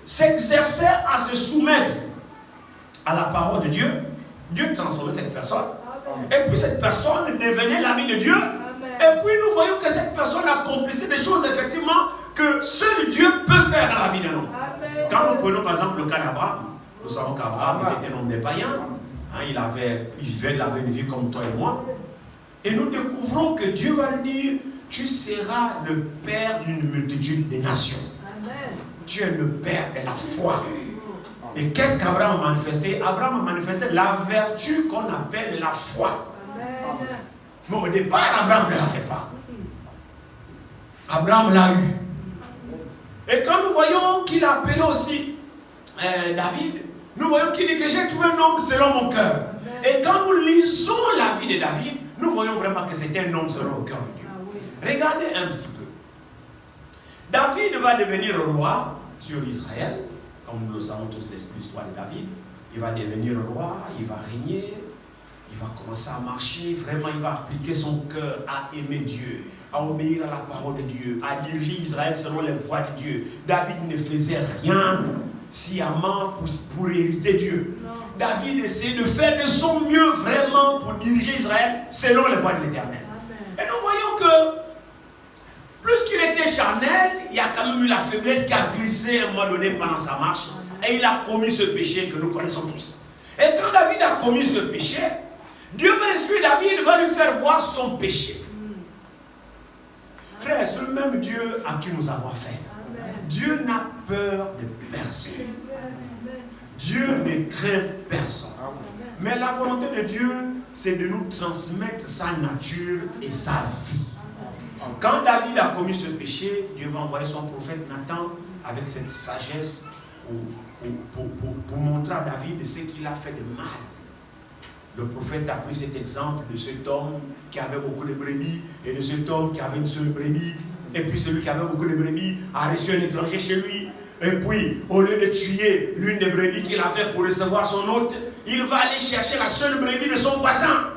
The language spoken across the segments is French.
s'exerçait à se soumettre à la parole de Dieu, Dieu transformait cette personne. Et puis cette personne devenait l'ami de Dieu. Et puis nous voyons que cette personne accomplissait des choses effectivement que seul Dieu peut faire dans la vie de l'homme. Quand nous prenons par exemple le cas d'Abraham, nous savons qu'Abraham était un homme des païens. Il vivait une vie comme toi et moi. Et nous découvrons que Dieu va lui dire, tu seras le père d'une multitude de nations. Tu es le père de la foi. Et qu'est-ce qu'Abraham a manifesté? Abraham a manifesté la vertu qu'on appelle la foi. Mais au départ, Abraham ne l'avait pas. Abraham l'a eu. Et quand nous voyons qu'il a appelé aussi David, nous voyons qu'il dit que j'ai trouvé un homme selon mon cœur. Et quand nous lisons la vie de David, nous voyons vraiment que c'était un homme selon le cœur de Dieu. Regardez un petit peu. David va devenir roi sur Israël, comme nous le savons tous l'histoire de David. Il va devenir roi, il va régner, il va commencer à marcher, vraiment il va appliquer son cœur à aimer Dieu, à obéir à la parole de Dieu, à diriger Israël selon les voies de Dieu. David ne faisait rien sciemment pour hériter Dieu. Non. David essayait de faire de son mieux vraiment pour diriger Israël selon les voies de l'Éternel. Et nous voyons que plus qu'il était charnel, il y a quand même eu la faiblesse qui a glissé à un moment donné pendant sa marche. Et il a commis ce péché que nous connaissons tous. Et quand David a commis ce péché, Dieu va instruire David, va lui faire voir son péché. Frère, c'est le même Dieu à qui nous avons affaire. Dieu n'a peur de personne. Dieu ne craint personne. Mais la volonté de Dieu, c'est de nous transmettre sa nature et sa vie. Quand David a commis ce péché, Dieu va envoyer son prophète Nathan avec cette sagesse pour montrer à David ce qu'il a fait de mal. Le prophète a pris cet exemple de cet homme qui avait beaucoup de brebis et de cet homme qui avait une seule brebis. Et puis celui qui avait beaucoup de brebis a reçu un étranger chez lui. Et puis, au lieu de tuer l'une des brebis qu'il avait pour recevoir son hôte, il va aller chercher la seule brebis de son voisin,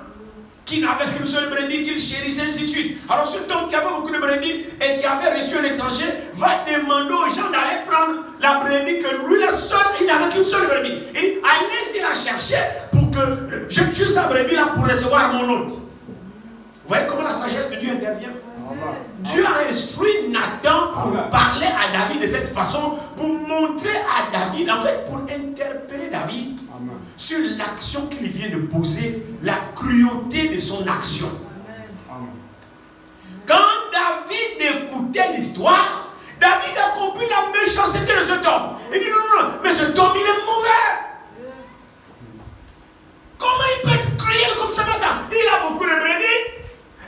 qui n'avait qu'une seule brebis qu'il chérissait, ainsi de suite. Alors cet homme qui avait beaucoup de brebis et qui avait reçu un étranger va demander aux gens d'aller prendre la brebis que lui, le seul, il n'avait qu'une seule brebis. Et allez essayer la chercher pour que je tue sa brebis là pour recevoir mon hôte. Vous voyez comment la sagesse de Dieu intervient? Dieu a instruit Nathan pour parler à David de cette façon, pour montrer à David, en fait, pour interpeller David sur l'action qu'il vient de poser, la cruauté de son action. Quand David écoutait l'histoire, David a compris la méchanceté de cet homme. Il dit non, mais cet homme il est mauvais. Comment il peut être cruel comme ça maintenant? Il a beaucoup de brebis.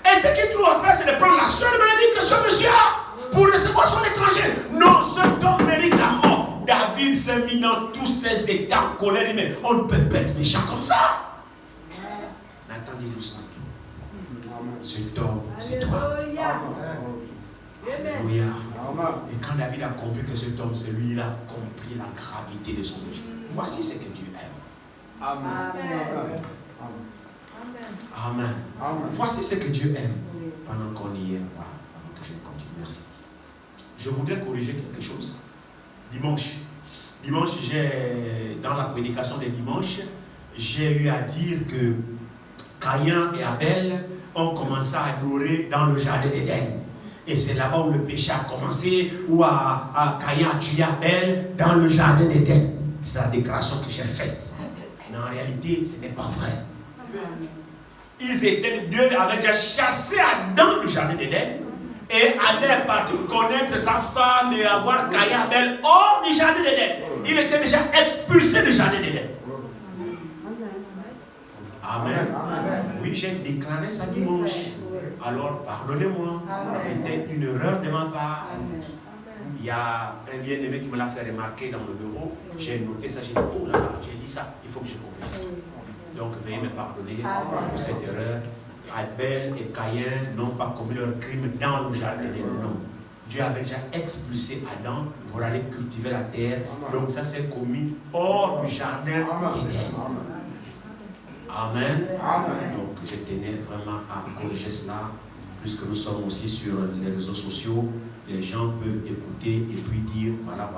Et ce qu'il trouve à faire, c'est de prendre la seule brebis que ce monsieur a pour recevoir son étranger. Non, cet homme mérite la mort. David s'est mis dans tous ses états en colère. Mais on ne peut pas être méchant comme ça. Nathan dit doucement. Cet homme, c'est toi. Alléluia. Et quand David a compris que cet homme, c'est lui, il a compris la gravité de son péché. Voici ce que Dieu aime. Amen. Amen. Amen. Voici ce que Dieu aime. Pendant qu'on y est, pendant que je continue, merci. Je voudrais corriger quelque chose. Dimanche, dans la prédication de dimanche, j'ai eu à dire que Caïn et Abel ont commencé à adorer dans le jardin d'Éden. Et c'est là-bas où le péché a commencé, où Caïn a tué Abel dans le jardin d'Éden. C'est la déclaration que j'ai faite. Mais en réalité, ce n'est pas vrai. Ils étaient, Dieu avait déjà chassé Adam du jardin d'Éden. Et Adam est parti connaître sa femme et avoir Caïn Abel hors du jardin d'Éden. Il était déjà expulsé du jardin d'Éden. Amen. Oui, j'ai déclaré ça dimanche. Alors, pardonnez-moi. C'était une erreur de ma part. Il y a un bien-aimé qui me l'a fait remarquer dans le bureau. J'ai noté ça, j'ai dit, oh là là, j'ai dit ça, il faut que je corrige ça. Donc, veuillez me pardonner pour cette erreur. Abel et Caïn n'ont pas commis leur crime dans le jardin d'Éden. Non. Dieu avait déjà expulsé Adam pour aller cultiver la terre. Donc, ça s'est commis hors du jardin d'Éden. Amen. Donc, je tenais vraiment à corriger cela, puisque nous sommes aussi sur les réseaux sociaux. Les gens peuvent écouter et puis dire voilà.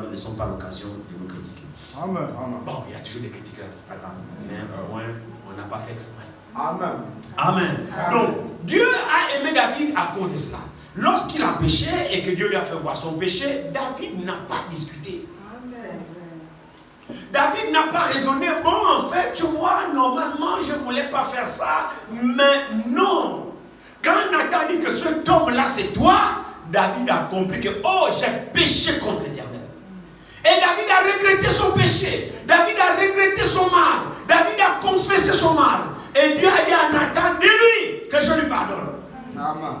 ne sont pas l'occasion de nous critiquer. Amen. Bon, il y a toujours des critiqueurs, c'est pas grave. Mais au moins, on n'a pas fait exprès. Amen. Amen. Donc, Dieu a aimé David à cause de cela. Lorsqu'il a péché et que Dieu lui a fait voir son péché, David n'a pas discuté. David n'a pas raisonné. Bon, en fait, tu vois, normalement, je ne voulais pas faire ça. Mais non. Quand Nathan dit que cet homme-là, c'est toi, David a compris que, oh, j'ai péché contre l'Éternel. Et David a regretté son péché. David a regretté son mal. David a confessé son mal. Et Dieu a dit à Nathan, dis-lui que je lui pardonne. Amen.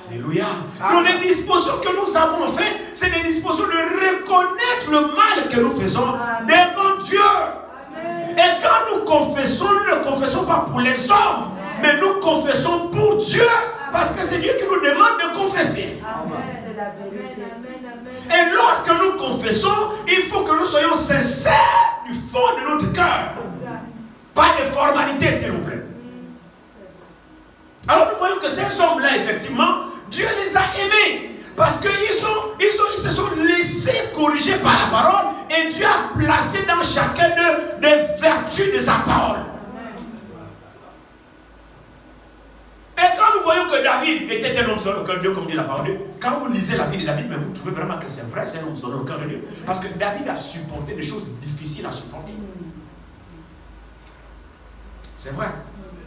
Alléluia. Donc les dispositions que nous avons faites, c'est des dispositions de reconnaître le mal que nous faisons devant Dieu. Et quand nous confessons, nous ne confessons pas pour les hommes, mais nous confessons pour Dieu, parce que c'est Dieu qui nous demande de confesser. Et lorsque nous confessons, il faut que nous soyons sincères du fond de notre cœur. Pas de formalité, s'il vous plaît. Alors nous voyons que ces hommes-là, effectivement, Dieu les a aimés. Parce qu'ils se sont laissés corriger par la parole. Et Dieu a placé dans chacun d'eux des vertus de sa parole. Et quand nous voyons que David était un homme selon le cœur de Dieu, comme dit la parole de Dieu, quand vous lisez la vie de David, mais vous trouvez vraiment que c'est vrai, c'est un homme selon le cœur de Dieu. Parce que David a supporté des choses difficiles à supporter. C'est vrai.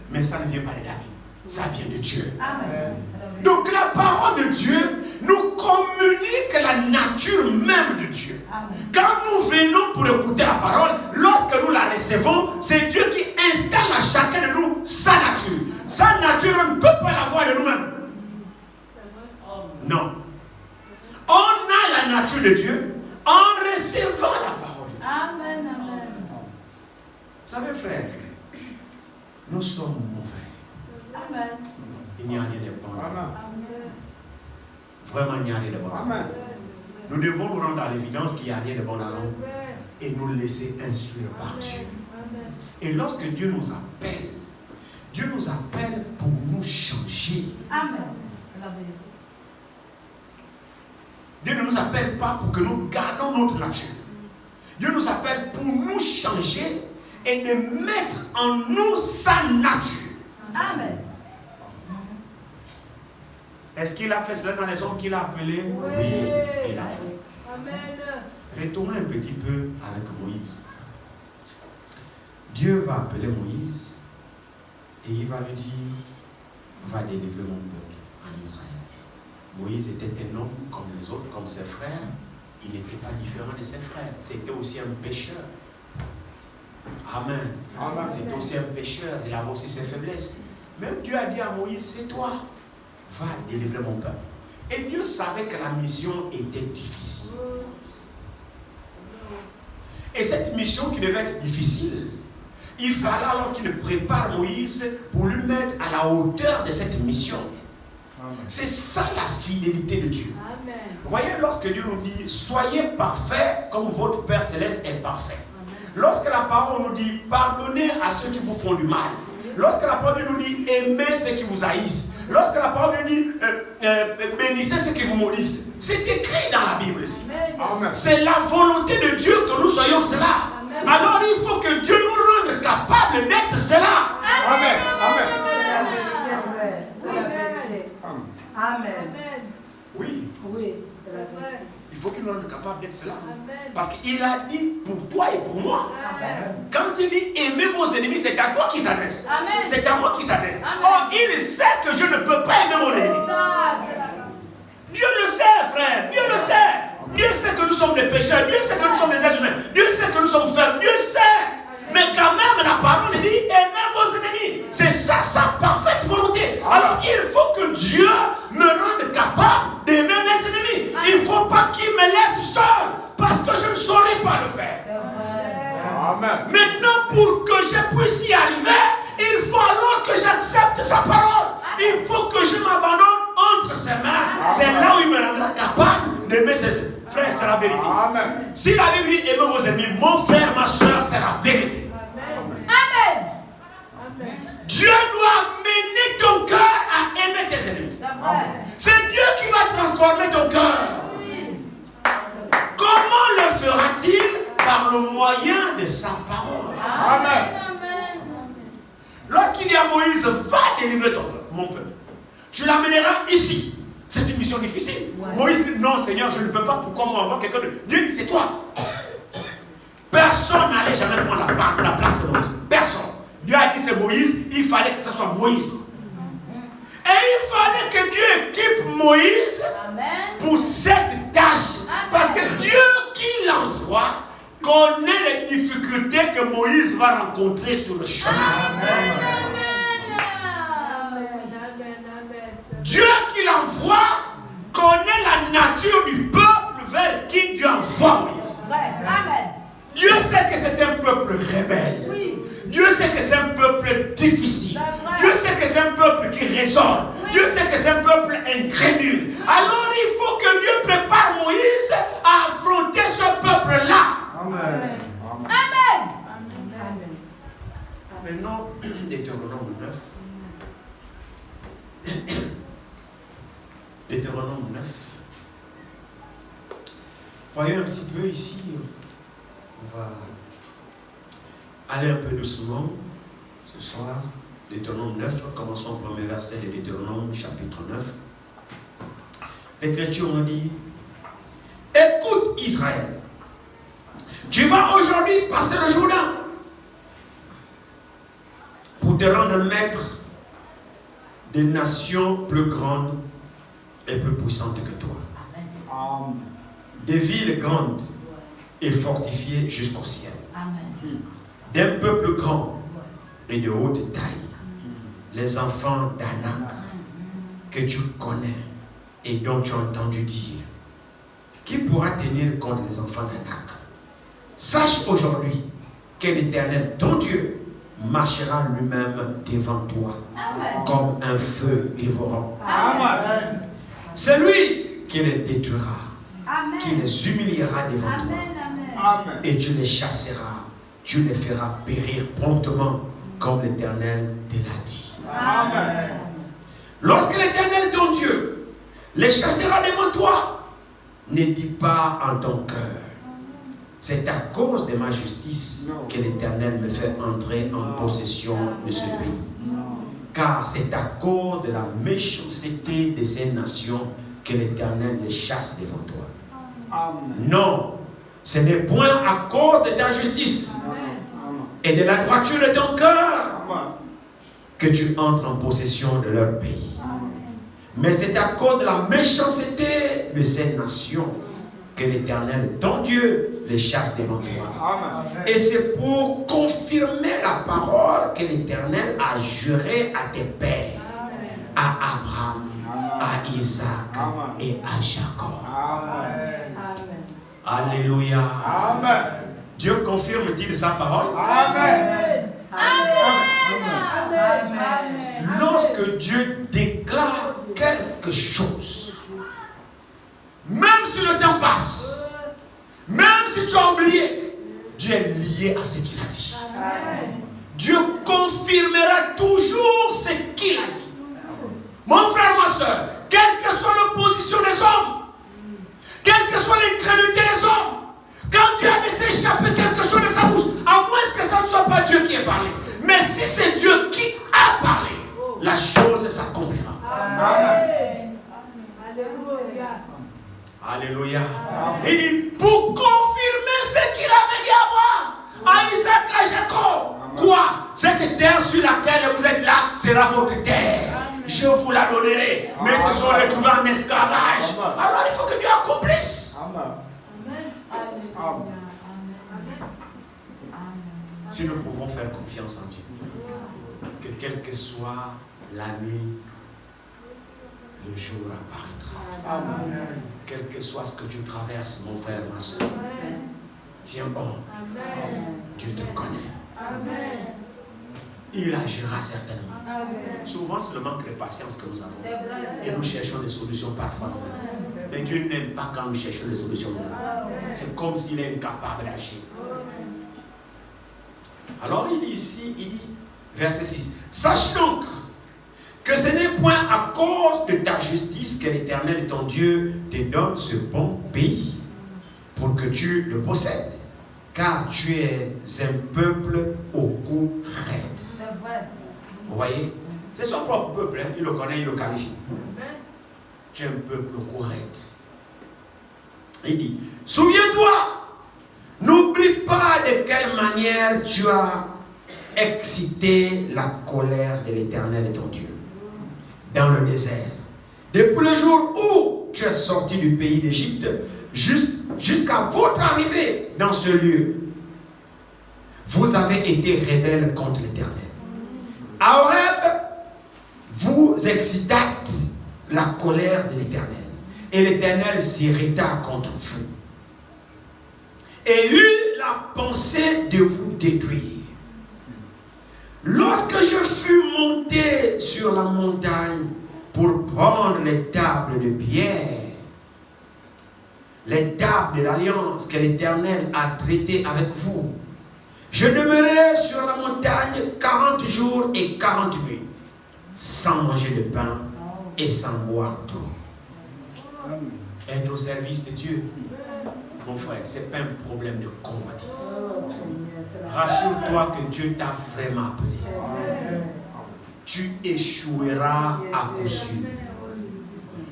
Mais ça ne vient pas de David. Ça vient de Dieu. Amen. Donc la parole de Dieu nous communique la nature même de Dieu. Amen. Quand nous venons pour écouter la parole, lorsque nous la recevons, c'est Dieu qui installe à chacun de nous sa nature. Sa nature, on ne peut pas l'avoir de nous-mêmes. Non. On a la nature de Dieu en recevant la parole de Dieu. Amen. Amen. Vous savez, frère, nous sommes mauvais. Amen. Il n'y a rien de bon. Amen. Vraiment, il n'y a rien de bon. Amen. Nous devons nous rendre à l'évidence qu'il n'y a rien de bon dans l'homme et nous laisser instruire par Dieu. Et lorsque Dieu nous appelle pour nous changer. Amen. Dieu ne nous appelle pas pour que nous gardons notre nature. Dieu nous appelle pour nous changer et de mettre en nous sa nature. Amen. Est-ce qu'il a fait cela dans les hommes qu'il a appelés? Oui, il a fait. Amen. Retournons un petit peu avec Moïse. Dieu va appeler Moïse et il va lui dire, va délivrer mon peuple en Israël. Moïse était un homme comme les autres, comme ses frères. Il n'était pas différent de ses frères. C'était aussi un pécheur. Amen. Amen. C'était aussi un pécheur. Il avait aussi ses faiblesses. Même Dieu a dit à Moïse, c'est toi. Va délivrer mon peuple. Et Dieu savait que la mission était difficile. Et cette mission qui devait être difficile, il fallait alors qu'il prépare Moïse pour lui mettre à la hauteur de cette mission. C'est ça la fidélité de Dieu. Amen. Vous voyez, lorsque Dieu nous dit, soyez parfaits comme votre Père Céleste est parfait. Lorsque la parole nous dit, pardonnez à ceux qui vous font du mal. Lorsque la parole nous dit, aimez ceux qui vous haïssent. Lorsque la parole nous dit, bénissez ceux qui vous maudissent. C'est écrit dans la Bible ici. C'est la volonté de Dieu que nous soyons cela. Amen. Alors il faut que Dieu nous rende capables d'être cela. Amen. Amen. Amen. Oui. Oui. Il faut qu'il nous rende capables d'être cela. Parce qu'il a dit pour toi et pour moi. Amen. Quand il dit aimez vos ennemis, c'est à toi qu'il s'adresse. C'est à moi qu'il s'adresse. Oh, il sait que je ne peux pas aimer mon ennemi. Dieu le sait, frère. Dieu le sait. Dieu sait que nous sommes des pécheurs. Dieu sait que nous sommes des êtres humains. Dieu sait que nous sommes faibles. Dieu sait. Mais quand même, la parole dit aimez vos ennemis. C'est ça, sa parfaite volonté. Alors, il faut que Dieu me rende capable d'aimer mes ennemis. Il ne faut pas qu'il me laisse seul. Parce que je ne saurais pas le faire. Amen. Maintenant, pour que je puisse y arriver, il faut alors que j'accepte sa parole. Il faut que je m'abandonne entre ses mains. C'est là où il me rendra capable d'aimer ses ennemis. Frère, c'est la vérité. Amen. Si la Bible dit aimez vos ennemis, mon frère, ma soeur, c'est la vérité. Amen. Amen. Dieu doit mener ton cœur à aimer tes ennemis. C'est Dieu qui va transformer ton cœur. Oui. Comment le de sa parole. Amen. Lorsqu'il dit à Moïse, va délivrer ton peuple, mon peuple, tu l'amèneras ici. C'est une mission difficile. Ouais. Moïse dit, non Seigneur, je ne peux pas. Pourquoi moi avoir quelqu'un de... Dieu dit, c'est toi. Personne n'allait jamais prendre la place de Moïse. Personne. Dieu a dit, c'est Moïse, il fallait que ce soit Moïse. Et il fallait que Dieu équipe Moïse pour cette tâche. Parce que Dieu qui l'envoie connaît les difficultés que Moïse va rencontrer sur le chemin. Dieu qui l'envoie connaît la nature du peuple vers qui Dieu envoie Moïse. Dieu sait que c'est un peuple rebelle. Dieu sait que c'est un peuple difficile. Dieu sait que c'est un peuple qui raisonne. Dieu sait que c'est un peuple incrédule. Alors il faut que Dieu prépare Moïse à affronter ce peuple-là. Amen. Amen. Maintenant, Deutéronome 9. Deutéronome 9. Voyons un petit peu ici. On va aller un peu doucement ce soir. Deutéronome 9, commençons au premier verset de Deutéronome chapitre 9. L'Écriture nous dit: écoute Israël, tu vas aujourd'hui passer le Jourdain pour te rendre maître des nations plus grandes et plus puissantes que toi. Amen. Des villes grandes et fortifiées jusqu'au ciel. Amen. D'un peuple grand et de haute taille. Les enfants d'Anak que tu connais et dont tu as entendu dire. Qui pourra tenir contre les enfants d'Anak? Sache aujourd'hui que l'Éternel, ton Dieu, marchera lui-même devant toi. Amen. Comme un feu dévorant. Amen. C'est lui qui les détruira, Amen. qui les humiliera devant Amen. toi. Amen. Et tu les chasseras, tu les feras périr promptement, comme l'Éternel te l'a dit. Amen. Lorsque l'Éternel, ton Dieu, les chassera devant toi, ne dis pas en ton cœur: c'est à cause de ma justice que l'Éternel me fait entrer en possession de ce pays. Car c'est à cause de la méchanceté de ces nations que l'Éternel les chasse devant toi. Amen. Non, ce n'est point à cause de ta justice et de la droiture de ton cœur que tu entres en possession de leur pays. Mais c'est à cause de la méchanceté de ces nations que l'Éternel, ton Dieu, les chasse devant toi. Amen. Et c'est pour confirmer la parole que l'Éternel a juré à tes pères, à Abraham, à Isaac et à Jacob. Amen. Alléluia. Amen. Dieu confirme-t-il sa parole? Amen. Lorsque Dieu déclare quelque chose, même si le temps passe, même si tu as oublié, Dieu est lié à ce qu'il a dit. Dieu confirmera toujours ce qu'il a dit. Mon frère, ma soeur, quelle que soit l'opposition des hommes, quelle que soit l'incrédulité des hommes, quand Dieu a laissé échapper quelque chose de sa bouche, à moins que ça ne soit pas Dieu qui ait parlé, mais si c'est Dieu qui a parlé, la chose s'accomplira. Amen. Alléluia. Il dit, pour confirmer ce qu'il avait dit à Abraham, à Isaac, à Jacob. Quoi? Cette terre sur laquelle vous êtes là sera votre terre. Je vous la donnerai. Mais se sont retrouvés en esclavage. Alors il faut que Dieu accomplisse. Si nous pouvons faire confiance en Dieu, que quelle que soit la nuit, le jour apparaîtra. Amen. Quel que soit ce que tu traverses, mon frère, ma soeur, tiens bon. Dieu te connaît. Il agira certainement. Souvent, c'est le manque de patience que nous avons. Et nous cherchons des solutions parfois nous-mêmes. Mais Dieu n'aime pas quand nous cherchons des solutions nous-mêmes. C'est comme s'il est incapable d'agir. Alors il dit ici, il dit, verset 6, sache donc que ce n'est point à cause de ta justice que l'Éternel ton Dieu te donne ce bon pays pour que tu le possèdes. car tu es un peuple au cou raide. C'est vrai. Vous voyez? C'est son propre peuple, hein? Il le connaît, il le qualifie. Tu es un peuple au cou raide. Il dit, souviens-toi, n'oublie pas de quelle manière tu as excité la colère de l'Éternel et ton Dieu dans le désert. Depuis le jour où tu es sorti du pays d'Égypte jusqu'à votre arrivée dans ce lieu, vous avez été rebelles contre l'Éternel. À Horeb, vous excitâtes la colère de l'Éternel. Et l'Éternel s'irrita contre vous. Et eut la pensée de vous détruire. Lorsque je fus monté sur la montagne pour prendre les tables de pierre, les tables de l'alliance que l'Éternel a traitées avec vous, je demeurai sur la montagne 40 jours et 40 nuits, sans manger de pain et sans boire d'eau. Être au service de Dieu, mon frère, ce n'est pas un problème de convoitise. Rassure-toi que Dieu t'a vraiment appelé. Tu échoueras à coup sûr.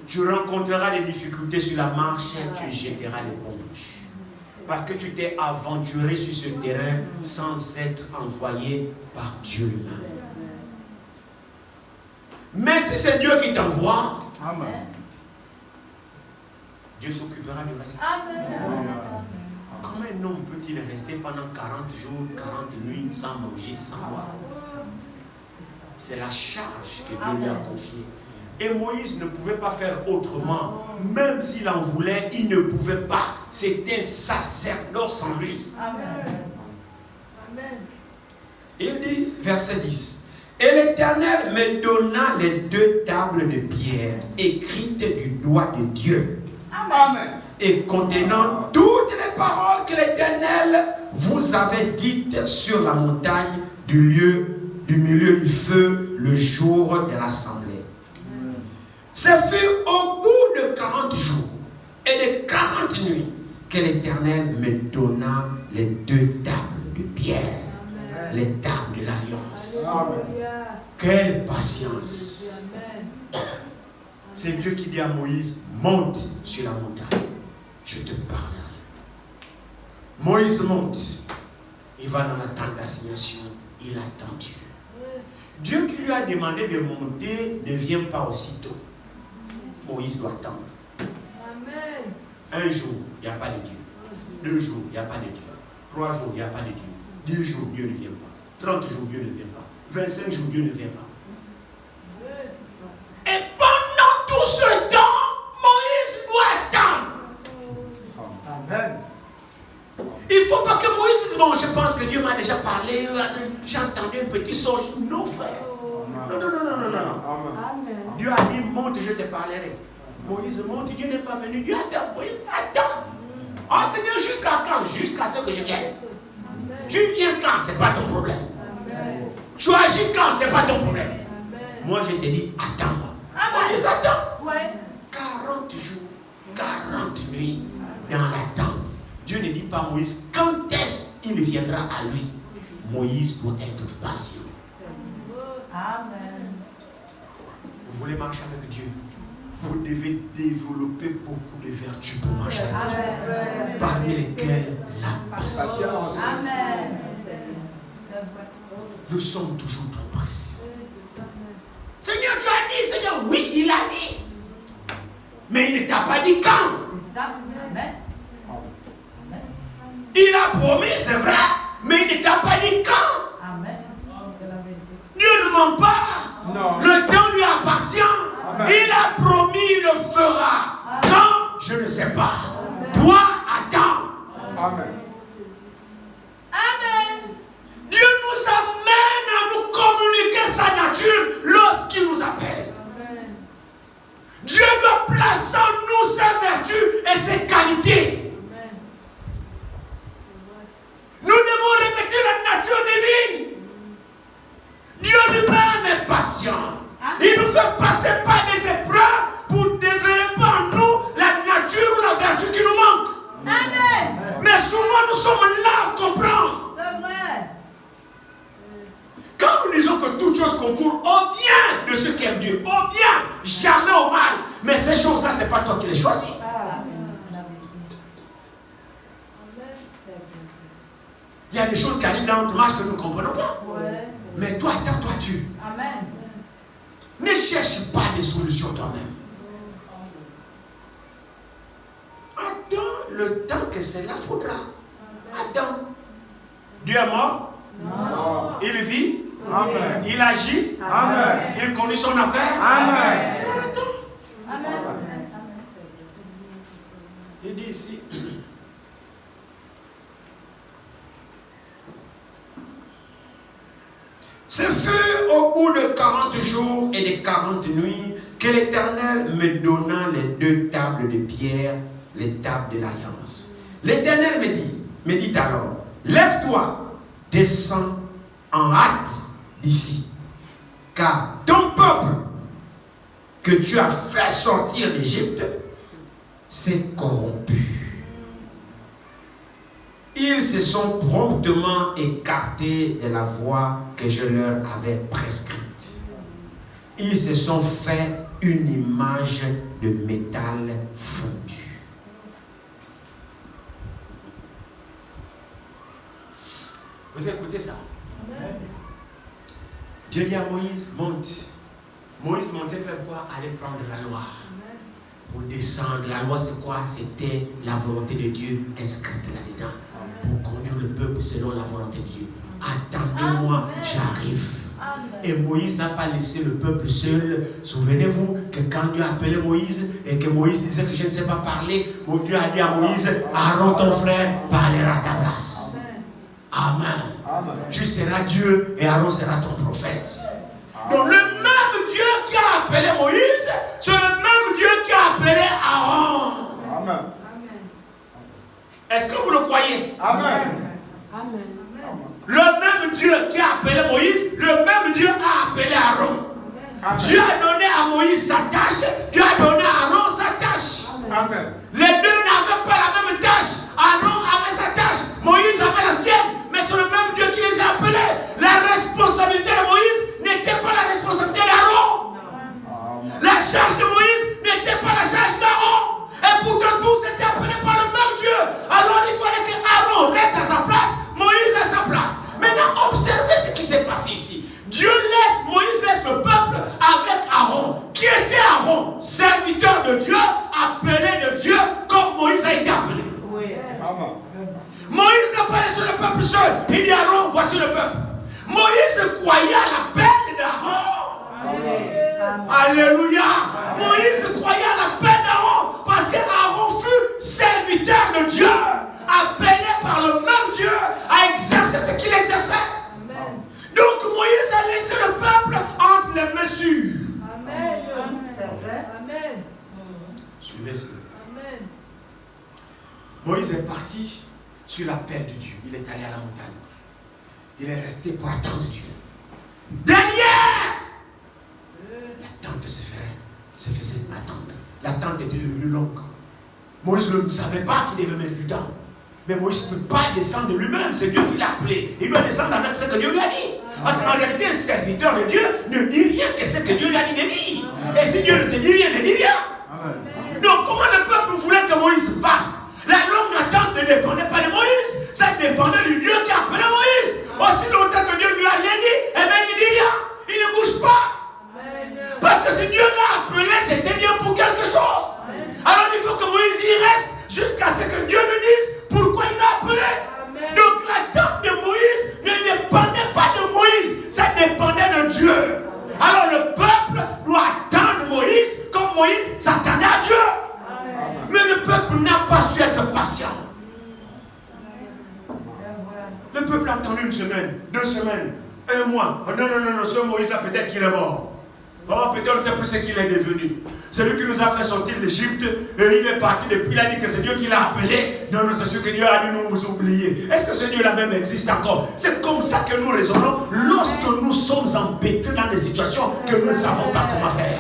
Tu rencontreras des difficultés sur la marche, tu jetteras l'éponge. Parce que tu t'es aventuré sur ce terrain sans être envoyé par Dieu lui-même. Mais si c'est Dieu qui t'envoie, Amen. Dieu s'occupera du reste. Amen. Comment un homme peut-il rester pendant 40 jours, 40 nuits sans manger, sans boire? C'est la charge que Dieu lui a confiée. Et Moïse ne pouvait pas faire autrement. Même s'il en voulait, il ne pouvait pas. C'était un sacerdoce sans lui. Amen. Il dit, verset 10. Et l'Éternel me donna les 2 tables de pierre écrites du doigt de Dieu. Amen. Et contenant toutes les paroles que l'Éternel vous avait dites sur la montagne du milieu du feu le jour de l'assemblée. Ce fut au bout de 40 jours et de 40 nuits que l'Éternel me donna les 2 tables de pierre, les tables de l'alliance. Quelle patience! C'est Dieu qui dit à Moïse, monte sur la montagne, je te parlerai. Moïse monte, il va dans la tente d'assignation, il attend Dieu. Dieu qui lui a demandé de monter ne vient pas aussitôt. Moïse doit attendre. Amen. Un jour, il n'y a pas de Dieu. 2 jours, il n'y a pas de Dieu. 3 jours, il n'y a pas de Dieu. 10 jours, Dieu ne vient pas. 30 jours, Dieu ne vient pas. 25 jours, Dieu ne vient pas. Et pendant tout ce temps, Moïse doit attendre. Amen. Il ne faut pas que Moïse dise, bon, je pense que Dieu m'a déjà parlé, j'ai entendu un petit songe. Non, frère. Non. Amen. Dieu a dit, monte, je te parlerai. Moïse monte, Dieu n'est pas venu. Dieu attend, Moïse attend. Oh Seigneur, jusqu'à quand? Jusqu'à ce que je vienne. Tu viens quand? Ce n'est pas ton problème. Tu agis quand? Ce n'est pas ton problème. Moi, je te dis, attends-moi. Moïse attend. Ouais. 40 jours, 40 nuits dans l'attente. Dieu ne dit pas à Moïse, quand est-ce qu'il viendra à lui? Moïse doit être patient. Amen. Vous voulez marcher avec Dieu? Vous devez développer beaucoup de vertus pour marcher avec Dieu. Amen. Parmi lesquelles la patience. Amen. Nous sommes toujours trop pressés. Seigneur, tu as dit, Seigneur, oui, il a dit. Mais il ne t'a pas dit quand. C'est ça. Amen. Il a promis, c'est vrai, mais il ne t'a pas dit quand. Amen. C'est la vérité. Dieu ne ment pas. Non. Le temps lui appartient. Amen. Il a promis, il le fera. Quand? Je ne sais pas. Toi, attends. Amen. Amen. Dieu nous amène à nous communiquer sa nature lorsqu'il nous appelle. Amen. Dieu doit placer en nous ses vertus et ses qualités. Amen. Nous devons répéter la nature divine. Dieu lui-même est patient. Il nous fait passer par des épreuves pour développer en nous la nature ou la vertu qui nous manque. de ceux qui aiment Dieu. Au bien, jamais au mal. Mais ces choses-là, ce n'est pas toi qui les choisis. Il y a des choses qui arrivent dans notre marche que nous ne comprenons pas. Ouais. Mais toi, attends-toi Dieu. Amen. Ne cherche pas des solutions toi-même. Attends le temps que cela faudra. Attends. Dieu est mort. Non. Il vit. Amen. Il agit. Amen. Il conduit son affaire. Amen. Alors attends. Amen. Il dit ici. Ce fut au bout de 40 jours et de 40 nuits que l'Éternel me donna les 2 tables de pierre, les tables de l'Alliance. L'Éternel me dit alors, lève-toi, descends en hâte d'ici, car ton peuple que tu as fait sortir d'Égypte s'est corrompu. Ils se sont promptement écartés de la voie que je leur avais prescrite. Ils se sont fait une image de métal fondu. Vous écoutez ça? Dieu dit à Moïse, monte. Moïse montait faire quoi? Aller prendre la loi. Pour descendre. La loi, c'est quoi? C'était la volonté de Dieu inscrite là-dedans. Pour conduire le peuple selon la volonté de Dieu. Attendez-moi, j'arrive. Et Moïse n'a pas laissé le peuple seul. Souvenez-vous que quand Dieu a appelé Moïse et que Moïse disait que je ne sais pas parler, Dieu a dit à Moïse, Aaron ton frère parlera à ta place. Amen. Amen. Tu seras Dieu et Aaron sera ton prophète. Donc le même Dieu qui a appelé Moïse, c'est le même Dieu qui a appelé Aaron. Amen. Est-ce que vous le croyez? Amen. Amen. Le même Dieu qui a appelé Moïse, le même Dieu a appelé Aaron. Amen. Dieu a donné à Moïse sa tâche, Dieu a donné à Aaron sa tâche. Amen. Les deux n'avaient pas la même tâche. Aaron avait sa tâche, Moïse avait la sienne, mais c'est le même Dieu qui les a appelés. La responsabilité de Moïse n'était pas la responsabilité d'Aaron. La charge de Moïse n'était pas la charge d'Aaron. Et pourtant tous étaient appelés par le même Dieu. Alors il fallait que Aaron reste à sa place, Moïse à sa place. Maintenant observez ce qui s'est passé ici. Moïse laisse le peuple avec Aaron. Qui était Aaron? Serviteur de Dieu, appelé de Dieu, comme Moïse a été appelé. Oui. Amen. Moïse n'a pas laissé le peuple seul. Il dit Aaron, voici le peuple. Moïse croyait à l'appel d'Aaron. Alléluia. Moïse croyait à l'appel d'Aaron parce qu'Aaron fut serviteur de Dieu, appelé par le même Dieu à exercer ce qu'il exerçait. Donc Moïse a laissé le peuple entre les mesures. Amen. C'est vrai. Amen. Suivez ce. Amen. Moïse est parti sur l'appel de Dieu. Il est allé à la montagne. Il est resté pour attendre Dieu. Derrière, l'attente se faisait attendre. L'attente était devenue longue. Moïse ne savait pas qu'il devait mettre du temps. Mais Moïse ne peut pas descendre de lui-même. C'est Dieu qui l'a appelé. Il doit descendre avec ce que Dieu lui a dit. Parce qu'en réalité, un serviteur de Dieu ne dit rien que ce que Dieu lui a dit de dire. Et si Dieu ne te dit rien, ne dit rien. Donc comment le peuple voulait que Moïse fasse? La longue attente ne dépendait pas de Moïse. Ça dépendait du Dieu qui a appelé Moïse. Aussi longtemps que Dieu ne lui a rien dit, eh bien il ne dit rien. Il ne bouge pas. Parce que si Dieu l'a appelé, c'était bien pour quelque chose. Alors il faut que Moïse y reste jusqu'à ce que Dieu lui dise pourquoi il l'a appelé. Donc l'attente de Moïse ne dépendait pas de Moïse, ça dépendait de Dieu. Alors le peuple doit attendre Moïse comme Moïse s'attendait à Dieu. Mais le peuple n'a pas su être patient. Le peuple a attendu 1 semaine, 2 semaines, 1 mois. Oh, non, ce Moïse-là, peut-être qu'il est mort. Oh, peut-être on ne sait plus ce qu'il est devenu. C'est lui qui nous a fait sortir d'Égypte. Et il est parti depuis. Il a dit que c'est Dieu qui l'a appelé. Non, c'est sûr que Dieu a dû nous oublier. Est-ce que ce Dieu-là même existe encore? C'est comme ça que nous raisonnons lorsque nous sommes embêtés dans des situations que nous ne savons pas comment faire.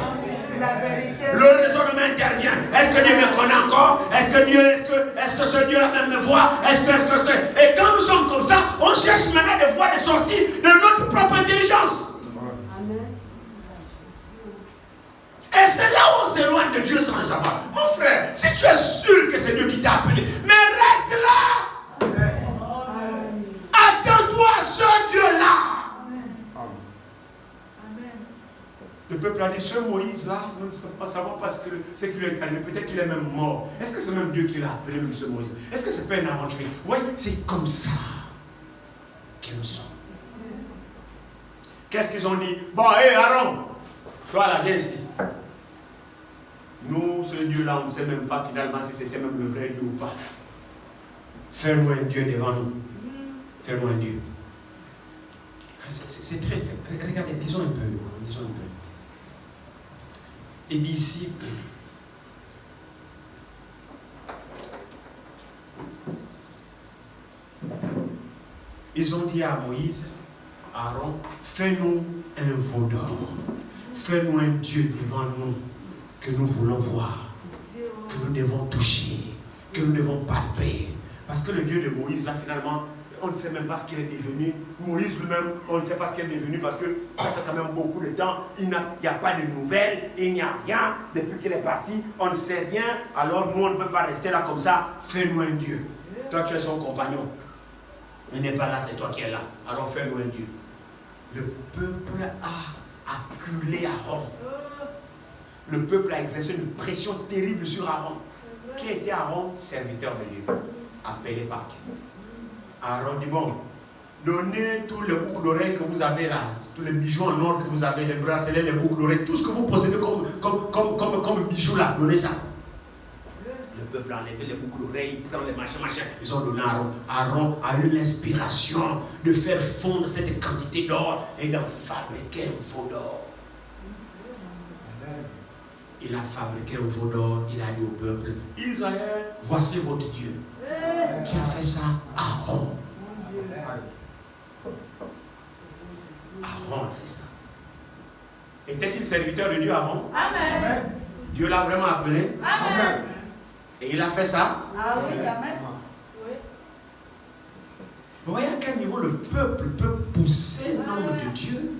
Le raisonnement intervient. Est-ce que Dieu me connaît encore? Est-ce que ce Dieu-là même me voit? Et quand nous sommes comme ça, on cherche maintenant des voies de sortie de notre propre intelligence. s'éloigne de Dieu sans le savoir. Mon frère, si tu es sûr que c'est Dieu qui t'a appelé, mais reste là. Attends-toi à ce Dieu-là. Le peuple a dit, ce Moïse-là, nous ne savons pas ce qui lui est arrivé. Peut-être qu'il est même mort. Est-ce que c'est même Dieu qui l'a appelé, même ce Moïse? Est-ce que c'est pas un aventurier? Oui, c'est comme ça que nous sommes. Qu'est-ce qu'ils ont dit? Bon, hé Aaron, toi là, viens ici. Nous, ce Dieu-là, on ne sait même pas finalement si c'était même le vrai Dieu ou pas. Fais-nous un Dieu devant nous. Fais-nous un Dieu. C'est triste. Regardez, disons un peu. Il dit ici, ils ont dit à Moïse, Aaron, fais-nous un veau d'or, fais-nous un Dieu devant nous que nous voulons voir, que nous devons toucher, que nous devons palper. Parce que le Dieu de Moïse, là, finalement, on ne sait même pas ce qu'il est devenu. Moïse lui-même, on ne sait pas ce qu'il est devenu parce que ça fait quand même beaucoup de temps. Il n'y a pas de nouvelles, il n'y a rien. Depuis qu'il est parti, on ne sait rien. Alors nous, on ne peut pas rester là comme ça. Fais-nous un Dieu. Toi, tu es son compagnon. Il n'est pas là, c'est toi qui es là. Alors fais-nous un Dieu. Le peuple a acculé Aaron. Le peuple a exercé une pression terrible sur Aaron. Qui était Aaron? Serviteur de Dieu. Appelé par Dieu. Aaron dit, bon, donnez tous les boucles d'oreilles que vous avez là, tous les bijoux en or que vous avez, les bracelets, les boucles d'oreilles, tout ce que vous possédez comme bijoux là, donnez ça. Le peuple a enlevé les boucles d'oreilles, dans les machins, ils ont donné à Aaron. Aaron a eu l'inspiration de faire fondre cette quantité d'or et d'en fabriquer un veau d'or. Il a fabriqué un veau d'or, il a dit au peuple, Israël, voici votre Dieu. Qui a fait ça? Aaron. Aaron a fait ça. Était-il serviteur de Dieu avant? Amen. Dieu l'a vraiment appelé? Amen. Et il a fait ça? Ah oui, amen. Oui. Vous voyez à quel niveau le peuple peut pousser l'homme de Dieu?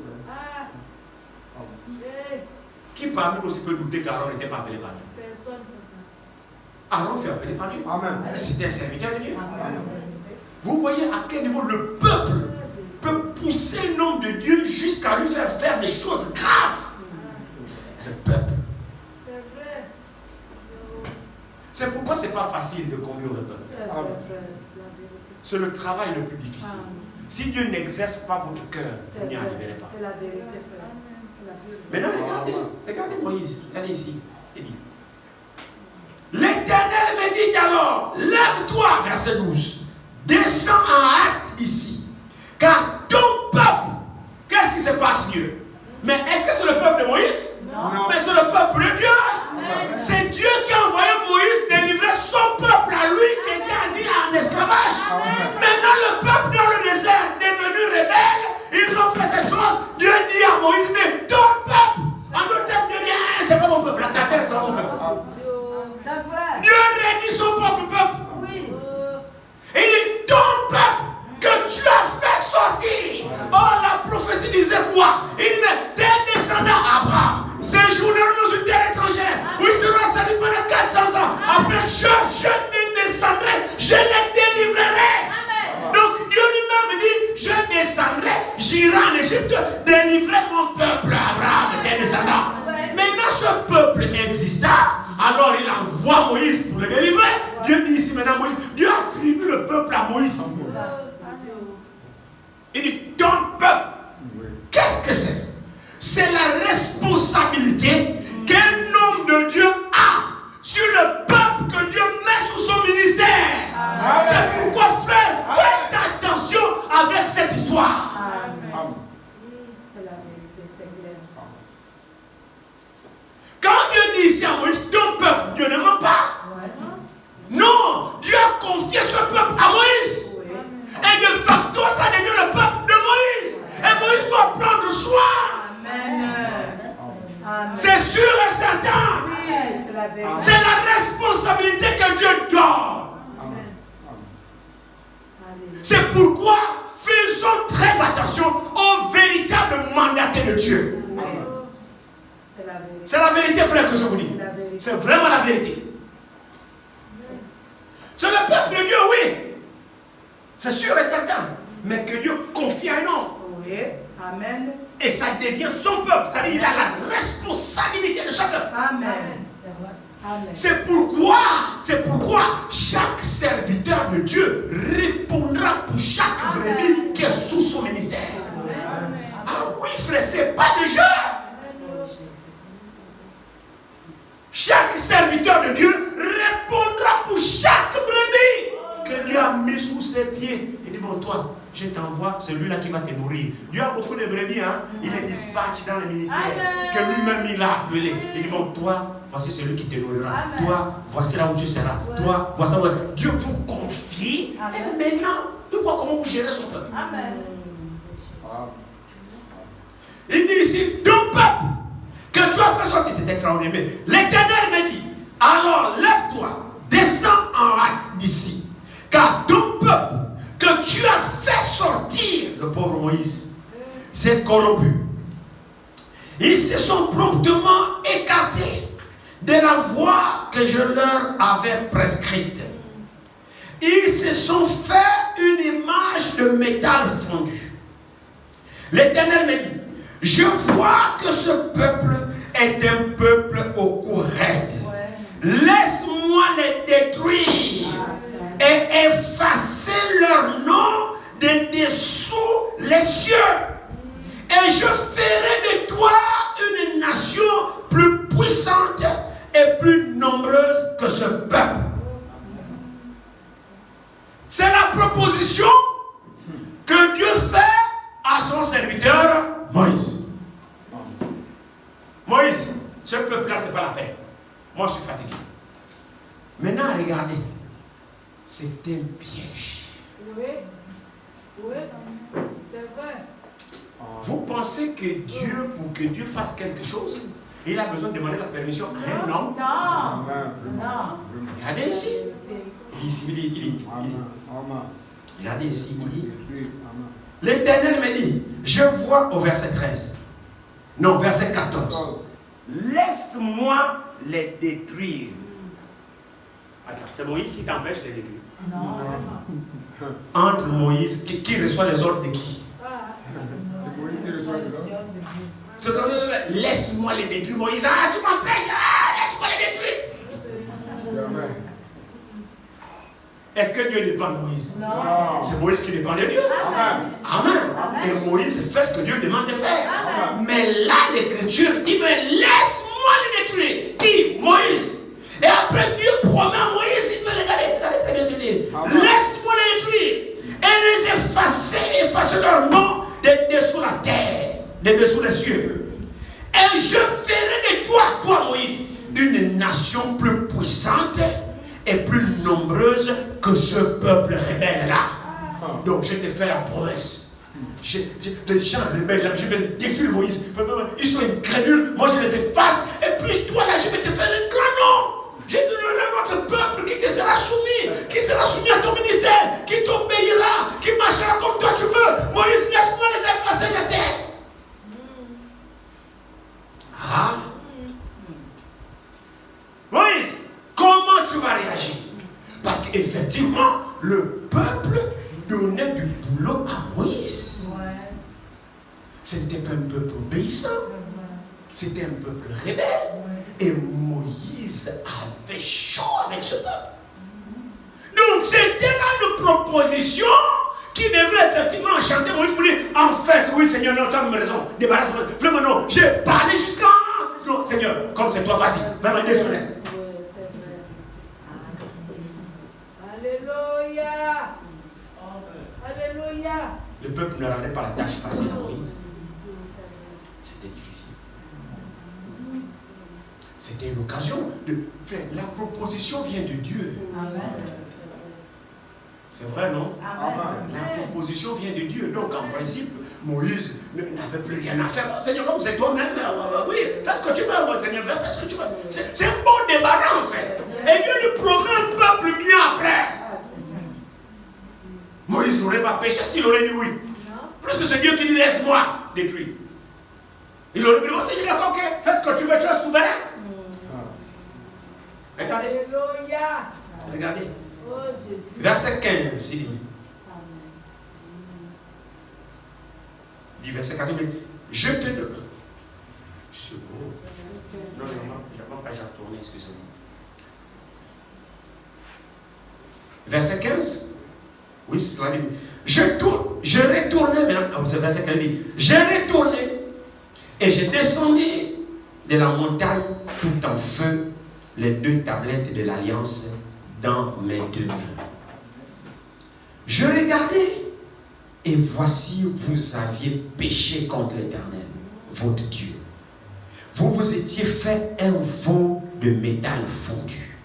Qui parmi nous aussi peut douter qu'Aaron n'était pas appelé par Dieu? Personne. Aaron fut appelé par Dieu. Amen. C'était un serviteur de Dieu. Amen. Vous voyez à quel niveau le peuple peut pousser l'homme de Dieu jusqu'à lui faire des choses graves. Le peuple. C'est vrai. C'est pourquoi ce n'est pas facile de conduire le peuple. C'est vrai, frère. C'est le travail le plus difficile. Si Dieu n'exerce pas votre cœur, vous n'y arriverez pas. C'est la vérité, frère. C'est la vérité. Maintenant, regardez Moïse. Regardez ici. Il dit, l'Éternel me dit alors, lève-toi, verset 12, descends en hâte ici, car ton peuple, qu'est-ce qui se passe Dieu? Mais est-ce que c'est le peuple de Moïse? Non. Mais c'est le peuple de Dieu. Amen. C'est Dieu qui a envoyé Moïse délivrer son peuple à lui qui était mis en esclavage. Amen. Maintenant le peuple dans le désert est devenu rebelle. Ils ont fait cette chose. Dieu dit à Moïse, mais ton peuple. En d'autres termes, Dieu dit, ah, c'est pas mon peuple. La terre, c'est pas mon peuple. C'est vrai. Dieu réunit son propre peuple. Oui. Il dit, ton peuple que tu as fait sortir. Oh, la prophétie disait quoi? Il dit, mais tes descendants, Abraham, séjourneront dans une terre étrangère où ils seront servis pendant 400 ans. Après, je les descendrai, je les délivrerai. Amen. Donc, Dieu lui-même dit, je descendrai, j'irai en Égypte, délivrer mon peuple, Abraham, tes descendants. Maintenant, ce peuple exista. Alors il envoie Moïse pour le délivrer. Dieu dit ici maintenant Moïse, Dieu attribue le peuple à Moïse. Il dit, ton peuple, qu'est-ce que c'est? C'est la responsabilité qu'un homme de Dieu a sur le peuple que Dieu met sous son ministère. C'est pourquoi, frère, faites attention avec cette histoire. Amen. C'est la vérité, c'est clair. Quand Dieu dit ici à Moïse, ton peuple, Dieu ne ment pas. Non, Dieu a confié ce peuple à Moïse. Et de facto, ça devient le peuple de Moïse. Et Moïse doit prendre soin. Amen. C'est sûr et certain. Oui, c'est la vérité. C'est la responsabilité que Dieu donne. Amen. Alléluia. C'est pourquoi faisons très attention au véritable mandaté de Dieu. Amen. C'est la vérité. C'est la vérité, frère, que je vous dis. C'est la C'est vraiment la vérité. C'est le peuple de Dieu, oui. C'est sûr et certain. Mais que Dieu confie à un homme. Oui. Amen. Et ça devient son peuple. C'est-à-dire qu'il a la responsabilité de son peuple. Amen. C'est vrai. Amen. C'est pourquoi chaque serviteur de Dieu répondra pour chaque brebis qui est sous son ministère. Amen. Ah oui, frère, c'est pas de jeu. Chaque serviteur de Dieu répondra pour chaque brebis que Dieu a mis sous ses pieds. Il dit, bon, toi, je t'envoie celui-là qui va te nourrir. Dieu a beaucoup de brebis, hein? Il les dispatche dans le ministère. Que lui-même, il a appelé. Il dit, bon, toi, voici celui qui te nourrira. Amen. Toi, voici là où tu seras. Ouais. Toi, voici où Dieu vous confie. Amen. Et maintenant, de quoi, comment vous gérez son peuple? Amen. Il dit ici, ton peuple que tu as fait sortir, c'est extraordinaire. L'Éternel me dit, alors lève-toi, descends en hâte d'ici, car ton peuple que tu as fait sortir, le pauvre Moïse, s'est corrompu. Ils se sont promptement écartés de la voie que je leur avais prescrite. Ils se sont fait une image de métal fondu. L'Éternel me dit, je vois que ce peuple est un peuple au cou raide. Laisse-moi les détruire et effacer leur nom de dessous les cieux. Et je ferai de toi une nation plus puissante et plus nombreuse que ce peuple. C'est la proposition que Dieu fait à son serviteur Moïse. Moïse, ce peuple-là, ce n'est pas la peine. Moi, je suis fatigué. Maintenant, regardez. C'est un piège. Oui. Oui. C'est vrai. Vous pensez que Dieu, pour que Dieu fasse quelque chose, il a besoin de demander la permission à un homme? Non. Non. Regardez ici. Il dit. Regardez ici, il dit. L'Éternel me dit, je vois au verset 13. Non, verset 14. Laisse-moi les détruire. Attends, c'est Moïse qui t'empêche de les détruire. Non. Entre Moïse, qui reçoit les ordres de qui? C'est comme laisse-moi les détruire. Moïse, ah, tu m'empêches, laisse-moi les détruire. Est-ce que Dieu dépend de Moïse? Non. C'est Moïse qui dépend de Dieu. Amen. Amen. Et Moïse fait ce que Dieu demande de faire. Amen. Mais là, l'Écriture dit, mais laisse-moi les détruire. Qui? Moïse. Et après, Dieu promet à Moïse, il me regardez, laisse-moi les détruire. Et les effacer leur nom de dessous la terre, de dessous les cieux. Et je ferai de toi, Moïse, une nation plus puissante et plus nombreuse que ce peuple rebelle-là. Donc je te fais la promesse. Les gens rebelles là, je vais détruire Moïse. Ils sont incrédules, moi je les efface. Et puis toi là, je vais te faire un grand nom. Je donnerai notre peuple qui te sera soumis, qui sera soumis à ton ministère, qui t'obéira, qui marchera comme toi tu veux. Moïse, laisse-moi les effacer de la terre. Ah. Moïse, comment tu vas réagir? Parce qu'effectivement, le peuple donnait du boulot à Moïse. C'était pas un peuple obéissant. C'était un peuple rebelle. Et Moïse avait chaud avec ce peuple. Donc c'était là une proposition qui devrait effectivement chanter Moïse pour dire, en fait, oui Seigneur, non, tu as raison, débarrasse-moi. Vraiment non, j'ai parlé jusqu'à... Non Seigneur, comme c'est toi, vas-y, vraiment désolé. Alléluia. Alléluia. Le peuple ne rendait pas la tâche facile à Moïse. C'était difficile. C'était une occasion de faire. La proposition vient de Dieu. Amen. C'est vrai, non? Amen. La proposition vient de Dieu. Donc, en principe, Moïse n'avait plus rien à faire. Seigneur, comme c'est toi-même, oui, fais ce que tu veux, Seigneur, fais ce que tu veux. C'est un bon débarras, en fait. Et Dieu lui promet un peuple bien après. Moïse n'aurait pas péché s'il aurait dit oui. Plus que c'est Dieu qui dit laisse-moi détruire. Il aurait dit, oh Seigneur, ok, fais ce que tu veux, tu es souverain. Regardez. Alléluia. Regardez. Oh Jésus. Verset 15, il dit. Amen. Dit verset 14, je te donne. Je suis beau. Non, je n'ai pas retourné, excusez-moi. Verset 15. Oui, c'est cela dit. Je retournais maintenant. Verset 15 dit. Je retournais et je descendis de la montagne tout en feu les 2 tablettes de l'alliance dans mes 2 mains. Je regardais et voici vous aviez péché contre l'Éternel, votre Dieu. Vous vous étiez fait un veau de métal fondu.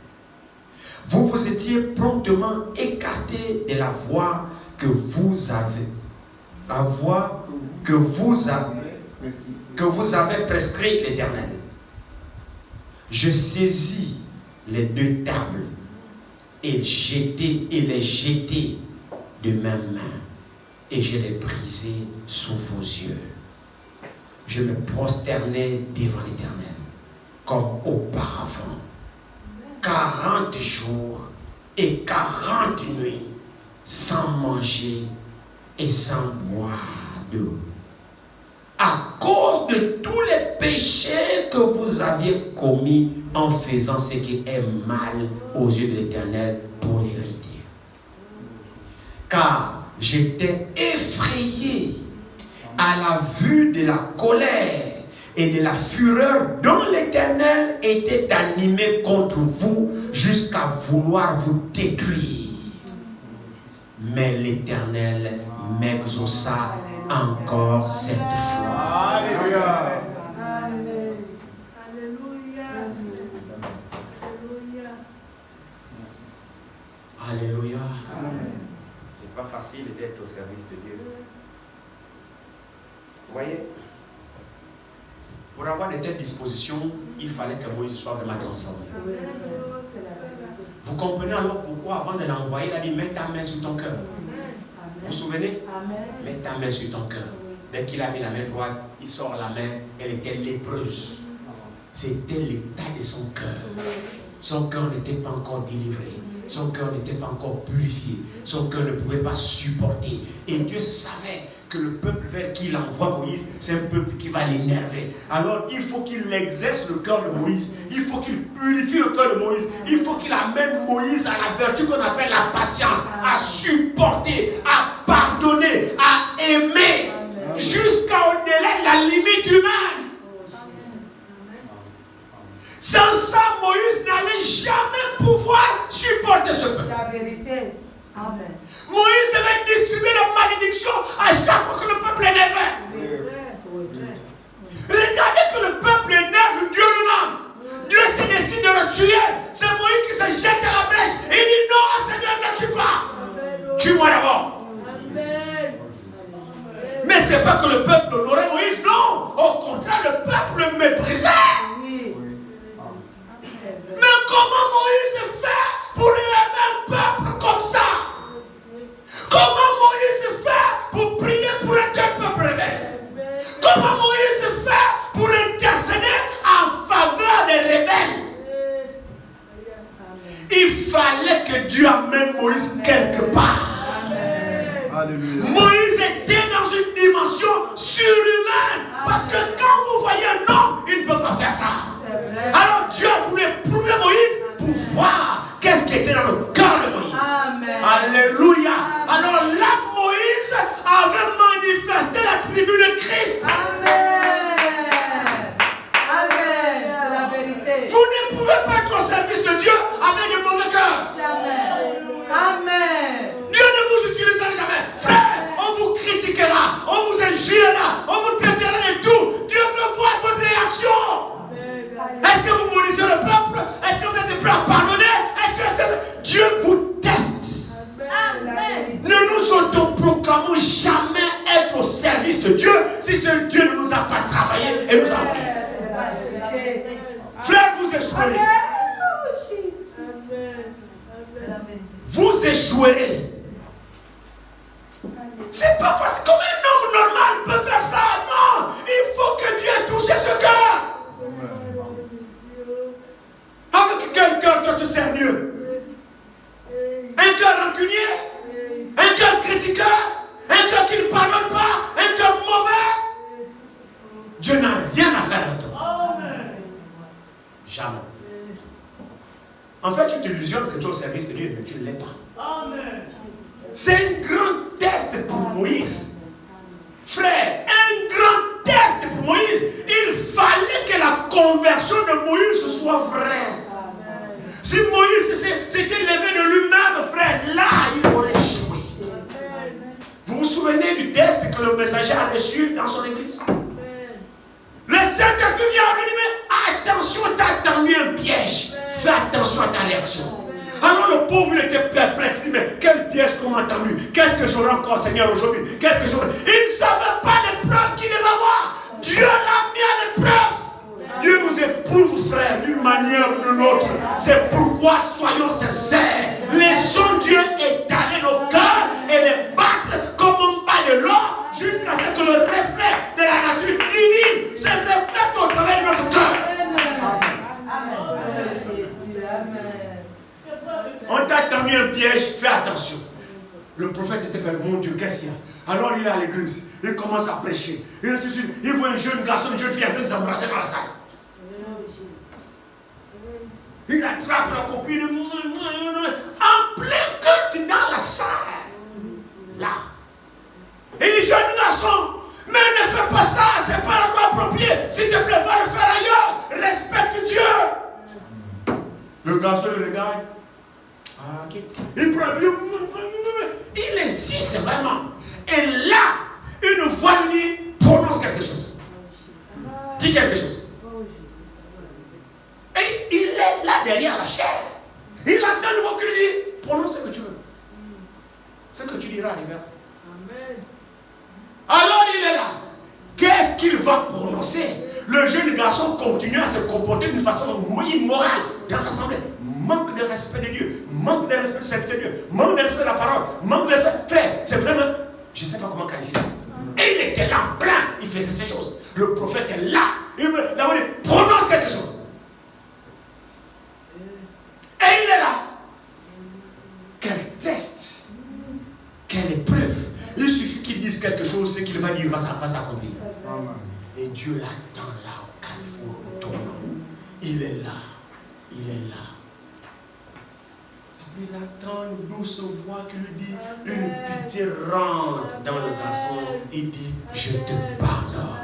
Vous vous étiez promptement écarté de la voie que vous avez, la voie que vous avez prescrit l'Éternel. Je saisis les 2 tables et les jetai de ma main et je les brisai sous vos yeux. Je me prosternai devant l'Éternel comme auparavant. 40 jours et 40 nuits sans manger et sans boire d'eau. À cause de tous les péchés que vous aviez commis en faisant ce qui est mal aux yeux de l'Éternel pour l'hériter. Car j'étais effrayé à la vue de la colère et de la fureur dont l'Éternel était animé contre vous jusqu'à vouloir vous détruire. Mais l'Éternel m'exauça encore cette fois. Alléluia. Alléluia. C'est pas facile d'être au service de Dieu. Vous voyez? Pour avoir de telles dispositions, il fallait que Moïse soit vraiment transformé. Vous comprenez alors pourquoi avant de l'envoyer, il a dit mets ta main sur ton cœur. Vous vous souvenez? Mets ta main sur ton cœur. Dès qu'il a mis la main droite, il sort la main, elle était lépreuse. C'était l'état de son cœur. Son cœur n'était pas encore délivré. Son cœur n'était pas encore purifié. Son cœur ne pouvait pas supporter. Et Dieu savait que le peuple vers qui il envoie Moïse, c'est un peuple qui va l'énerver. Alors il faut qu'il exerce le cœur de Moïse. Il faut qu'il purifie le cœur de Moïse. Il faut qu'il amène Moïse à la vertu qu'on appelle la patience, à supporter, à pardonner, à aimer, jusqu'à au-delà de la limite humaine. Sans ça, Moïse n'allait jamais pouvoir supporter ce peuple. La vérité. Amen. Moïse devait distribuer la malédiction à chaque fois que le peuple énervait. Regardez que le peuple énerve Dieu lui-même. Dieu se décide de le tuer. C'est Moïse qui se jette à la brèche. Et il dit non, Seigneur, ne tue pas. Tue-moi d'abord. Mais ce n'est pas que le peuple honorait Moïse, non. Au contraire, le peuple le méprisait. Mais comment Moïse fait pour aimer un peuple comme ça? Comment Moïse fait pour prier pour un tel peuple rebelle? Comment Moïse fait pour intercéder en faveur des rebelles? Il fallait que Dieu amène Moïse quelque part. Alléluia. Moïse était dans une dimension surhumaine. Parce que quand vous voyez un homme, il ne peut pas faire ça. Alors Dieu voulait prouver Moïse pour voir qu'est-ce qui était dans le cœur de Moïse. Amen. Alléluia. Alors là, Moïse avait manifesté la tribu de Christ. Amen. Amen. C'est la vérité. Vous ne pouvez pas être au service de Dieu avec de mauvais cœurs. Jamais. Amen. Dieu ne vous utilisera jamais. Frère, on vous critiquera, on vous injuriera, on vous traitera de tout. Dieu veut voir votre réaction. Est-ce que vous maudissez le peuple? Est-ce que vous êtes prêts à pardonner? Est-ce que Dieu vous teste? Amen. Ne nous autoproclamons jamais être au service de Dieu si ce Dieu ne nous a pas travaillé et nous a appris. C'est la vérité. Frère, vous échouerez. Vous échouerez. C'est pas facile. Comme un homme normal peut faire ça? Non. Il faut que Dieu touche ce cœur. Avec quel cœur tu sers Dieu? Un cœur rancunier? Un cœur critiqueur? Un cœur qui ne pardonne pas? Un cœur mauvais? Dieu n'a rien à faire avec toi. Jamais. En fait, tu t'illusionnes que tu es au service de Dieu, mais tu ne l'es pas. C'est un grand test pour Moïse. Frère, un grand test pour Moïse. Il fallait que la conversion de Moïse soit vraie. Si Moïse s'était levé de lui-même, frère, là, il aurait échoué. Vous vous souvenez du test que le messager a reçu dans son église? Le Saint-Esprit vient lui dire, mais attention, t'as attendu un piège. Fais attention à ta réaction. Alors le pauvre, il était perplexe. Mais quel piège qu'on m'a entendu? Qu'est-ce que j'aurai encore, Seigneur, aujourd'hui? Qu'est-ce que j'aurai? Il ne savait pas l'épreuve qu'il devait avoir. Dieu l'a mis à l'épreuve. Dieu nous éprouve, frère, d'une manière ou d'une autre. C'est pourquoi soyons sincères. Laissons Dieu étaler nos cœurs et les battre comme on bat de l'or jusqu'à ce que le reflet de la nature divine se reflète au travers de notre cœur. On t'a tendu un piège, fais attention. Le prophète était fait, mon Dieu, qu'est-ce qu'il y a? Alors il est à l'église, il commence à prêcher. Il voit un jeune garçon, une jeune fille en train de s'embrasser dans la salle. Il attrape la copine, en plein culte dans la salle. Là. Et dit, jeune garçon, mais ne fais pas ça, c'est pas l'endroit approprié. S'il te plaît, va le faire ailleurs. Respecte Dieu. Le garçon le regarde. Ah, okay. Il insiste vraiment. Et là, une voix lui dit, prononce quelque chose. Dis quelque chose. Et il est là derrière la chair. Il attend une voix qui lui dit, prononce ce que tu veux. Ce que tu diras, les gars. Amen. Alors il est là. Qu'est-ce qu'il va prononcer? Le jeune garçon continue à se comporter d'une façon immorale dans l'assemblée. Manque de respect de Dieu, manque de respect du serviteur de Dieu, manque de respect de la parole, manque de respect. Frère, c'est vraiment, je ne sais pas comment qualifier ça. Et il était là en plein, il faisait ces choses. Le prophète est là, il prononce quelque chose. Et il est là. Quel test, quelle épreuve. Il suffit qu'il dise quelque chose, ce qu'il va dire va s'accomplir. Et Dieu l'attend là au carrefour, au tournant. Il est là, il est là. Il attend une douce voix qui lui dit, une pitié rentre dans le garçon. Il dit, je te pardonne.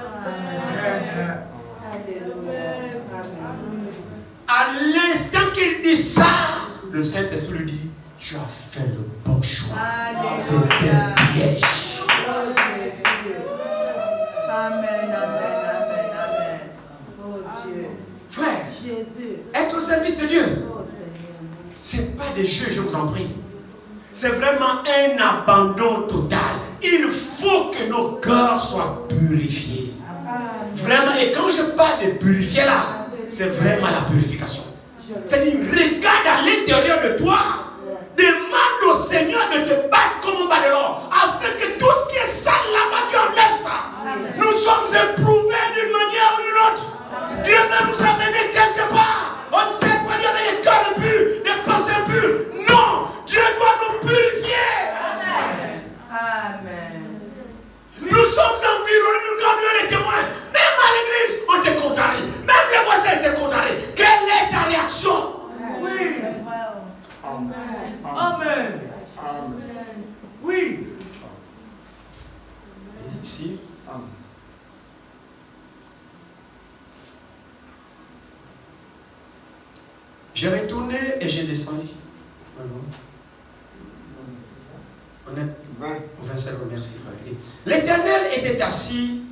À l'instant qu'il dit ça, le Saint-Esprit lui dit, tu as fait le bon choix. C'est un piège. Amen, amen, amen, amen. Oh Dieu. Frère, Jésus. Être au service de Dieu, ce n'est pas des jeux, je vous en prie. C'est vraiment un abandon total. Il faut que nos cœurs soient purifiés. Vraiment, et quand je parle de purifier là, c'est vraiment la purification. C'est-à-dire, regarde à l'intérieur de toi, demande au Seigneur de te battre comme on bat de l'or, afin que tout ce qui est sale là-bas, Dieu enlève ça. Nous sommes éprouvés d'une manière ou d'une autre. Dieu veut nous amener quelque part. On ne sait pas Dieu avec des cœurs impurs, des pensées impures. Non, Dieu doit nous purifier. Amen. Amen. Nous sommes environnés d'une grande de témoins. Même à l'église, on te contrarie. Même les voisins te contrarient. Quelle est ta réaction? Oui. Amen. Amen. Amen. Oui. Ici. Amen. J'ai retourné et j'ai descendu. On est 27, merci frère. L'Éternel était assis,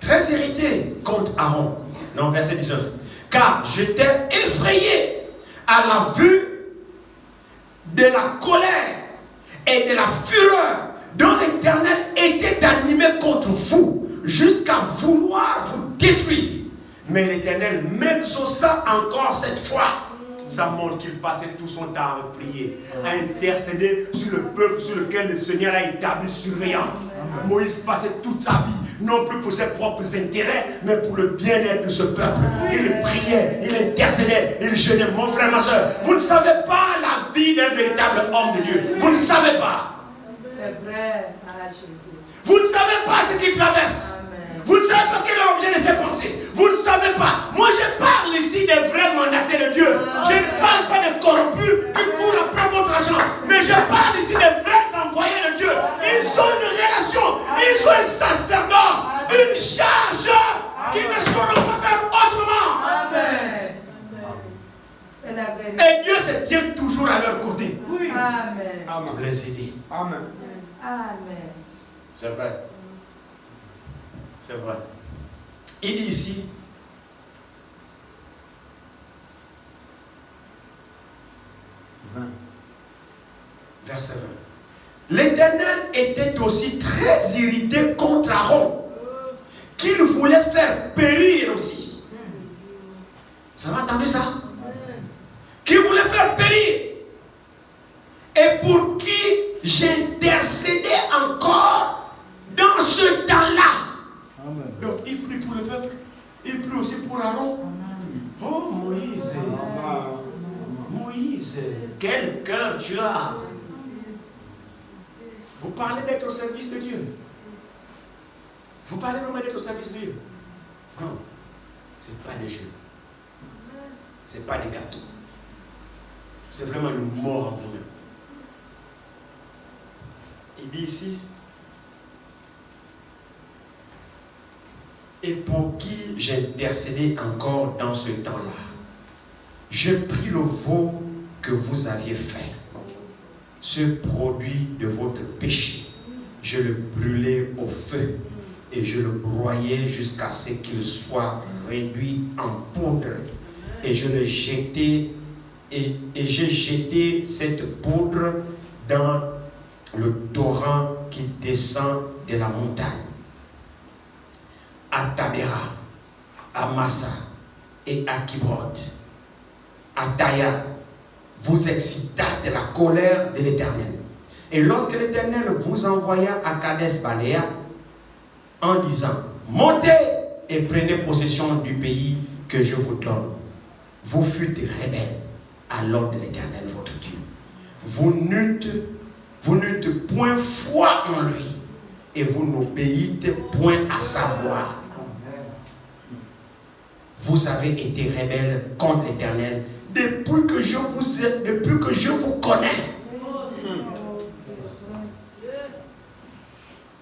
très irrité contre Aaron. Non, verset 19. Car j'étais effrayé à la vue de la colère et de la fureur dont l'Éternel était animé contre vous, jusqu'à vouloir vous détruire. Mais l'Éternel m'exauça encore cette fois. Ça montre qu'il passait tout son temps à prier, à intercéder sur le peuple sur lequel le Seigneur a établi surveillant. Moïse passait toute sa vie, non plus pour ses propres intérêts, mais pour le bien-être de ce peuple. Il priait, il intercédait, il jeûnait. Mon frère, ma soeur, vous ne savez pas la vie d'un véritable homme de Dieu. Vous ne savez pas. C'est vrai, à Jésus. Vous ne savez pas ce qu'il traverse. Vous ne savez pas quel est l'objet de ses pensées. Vous ne savez pas. Moi, je parle ici des vrais mandataires de Dieu. Je ne parle pas des corrompus qui courent après votre argent. Mais je parle ici des vrais envoyés de Dieu. Ils ont une relation. Ils ont un sacerdoce. Une charge qu'ils ne sauront pas faire autrement. Amen. C'est la vérité. Et Dieu se tient toujours à leur côté. Oui. Amen. Pour les aider. Amen. Amen. C'est vrai. C'est vrai. Il dit ici, verset 20. L'Éternel était aussi très irrité contre Aaron, qu'il voulait faire périr aussi. Vous avez entendu ça? Qu'il voulait faire périr. Et pour qui j'intercédais encore dans ce temps-là. Donc il prie pour le peuple, il prie aussi pour Aaron. Oh Moïse, Moïse, quel cœur tu as. Vous parlez d'être au service de Dieu. Vous parlez vraiment d'être au service de Dieu. Non, ce n'est pas des jeux. Ce n'est pas des gâteaux. C'est vraiment une mort en vous-même. Il dit ici, et pour qui j'intercédais encore dans ce temps-là. Je pris le veau que vous aviez fait, ce produit de votre péché. Je le brûlais au feu et je le broyais jusqu'à ce qu'il soit réduit en poudre. Et je le jetais et j'ai jeté cette poudre dans le torrent qui descend de la montagne. À Tabéra, à Massa et à Kibrod, à Taïa, vous excitâtes la colère de l'Éternel. Et lorsque l'Éternel vous envoya à Kades-Banéa en disant, montez et prenez possession du pays que je vous donne, vous fûtes rebelles à l'ordre de l'Éternel votre Dieu. Vous n'eûtes point foi en lui et vous n'obéissez point à sa voix. Vous avez été rebelles contre l'Éternel depuis que je vous connais.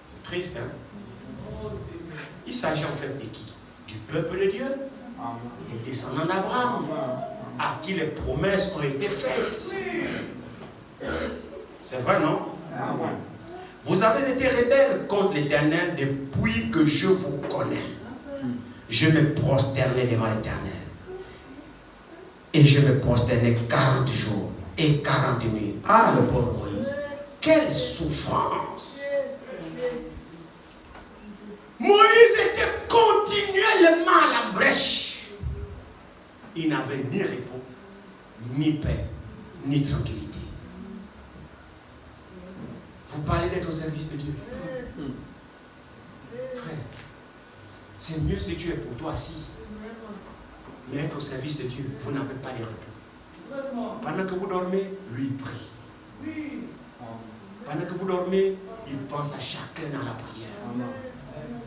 C'est triste, hein? Il s'agit en fait de qui? Du peuple de Dieu, des descendants d'Abraham, à qui les promesses ont été faites. C'est vrai, non? Vous avez été rebelles contre l'Éternel depuis que je vous connais. Je me prosternais devant l'Éternel. Et je me prosternais 40 jours et 40 nuits. Ah, le pauvre Moïse. Quelle souffrance! Moïse était continuellement à la brèche. Il n'avait ni repos, ni paix, ni tranquillité. Vous parlez d'être au service de Dieu. Frère, c'est mieux si tu es pour toi assis. Mais être au service de Dieu, vous n'avez pas de repos. Pendant que vous dormez, lui il prie. Pendant que vous dormez, il pense à chacun dans la prière.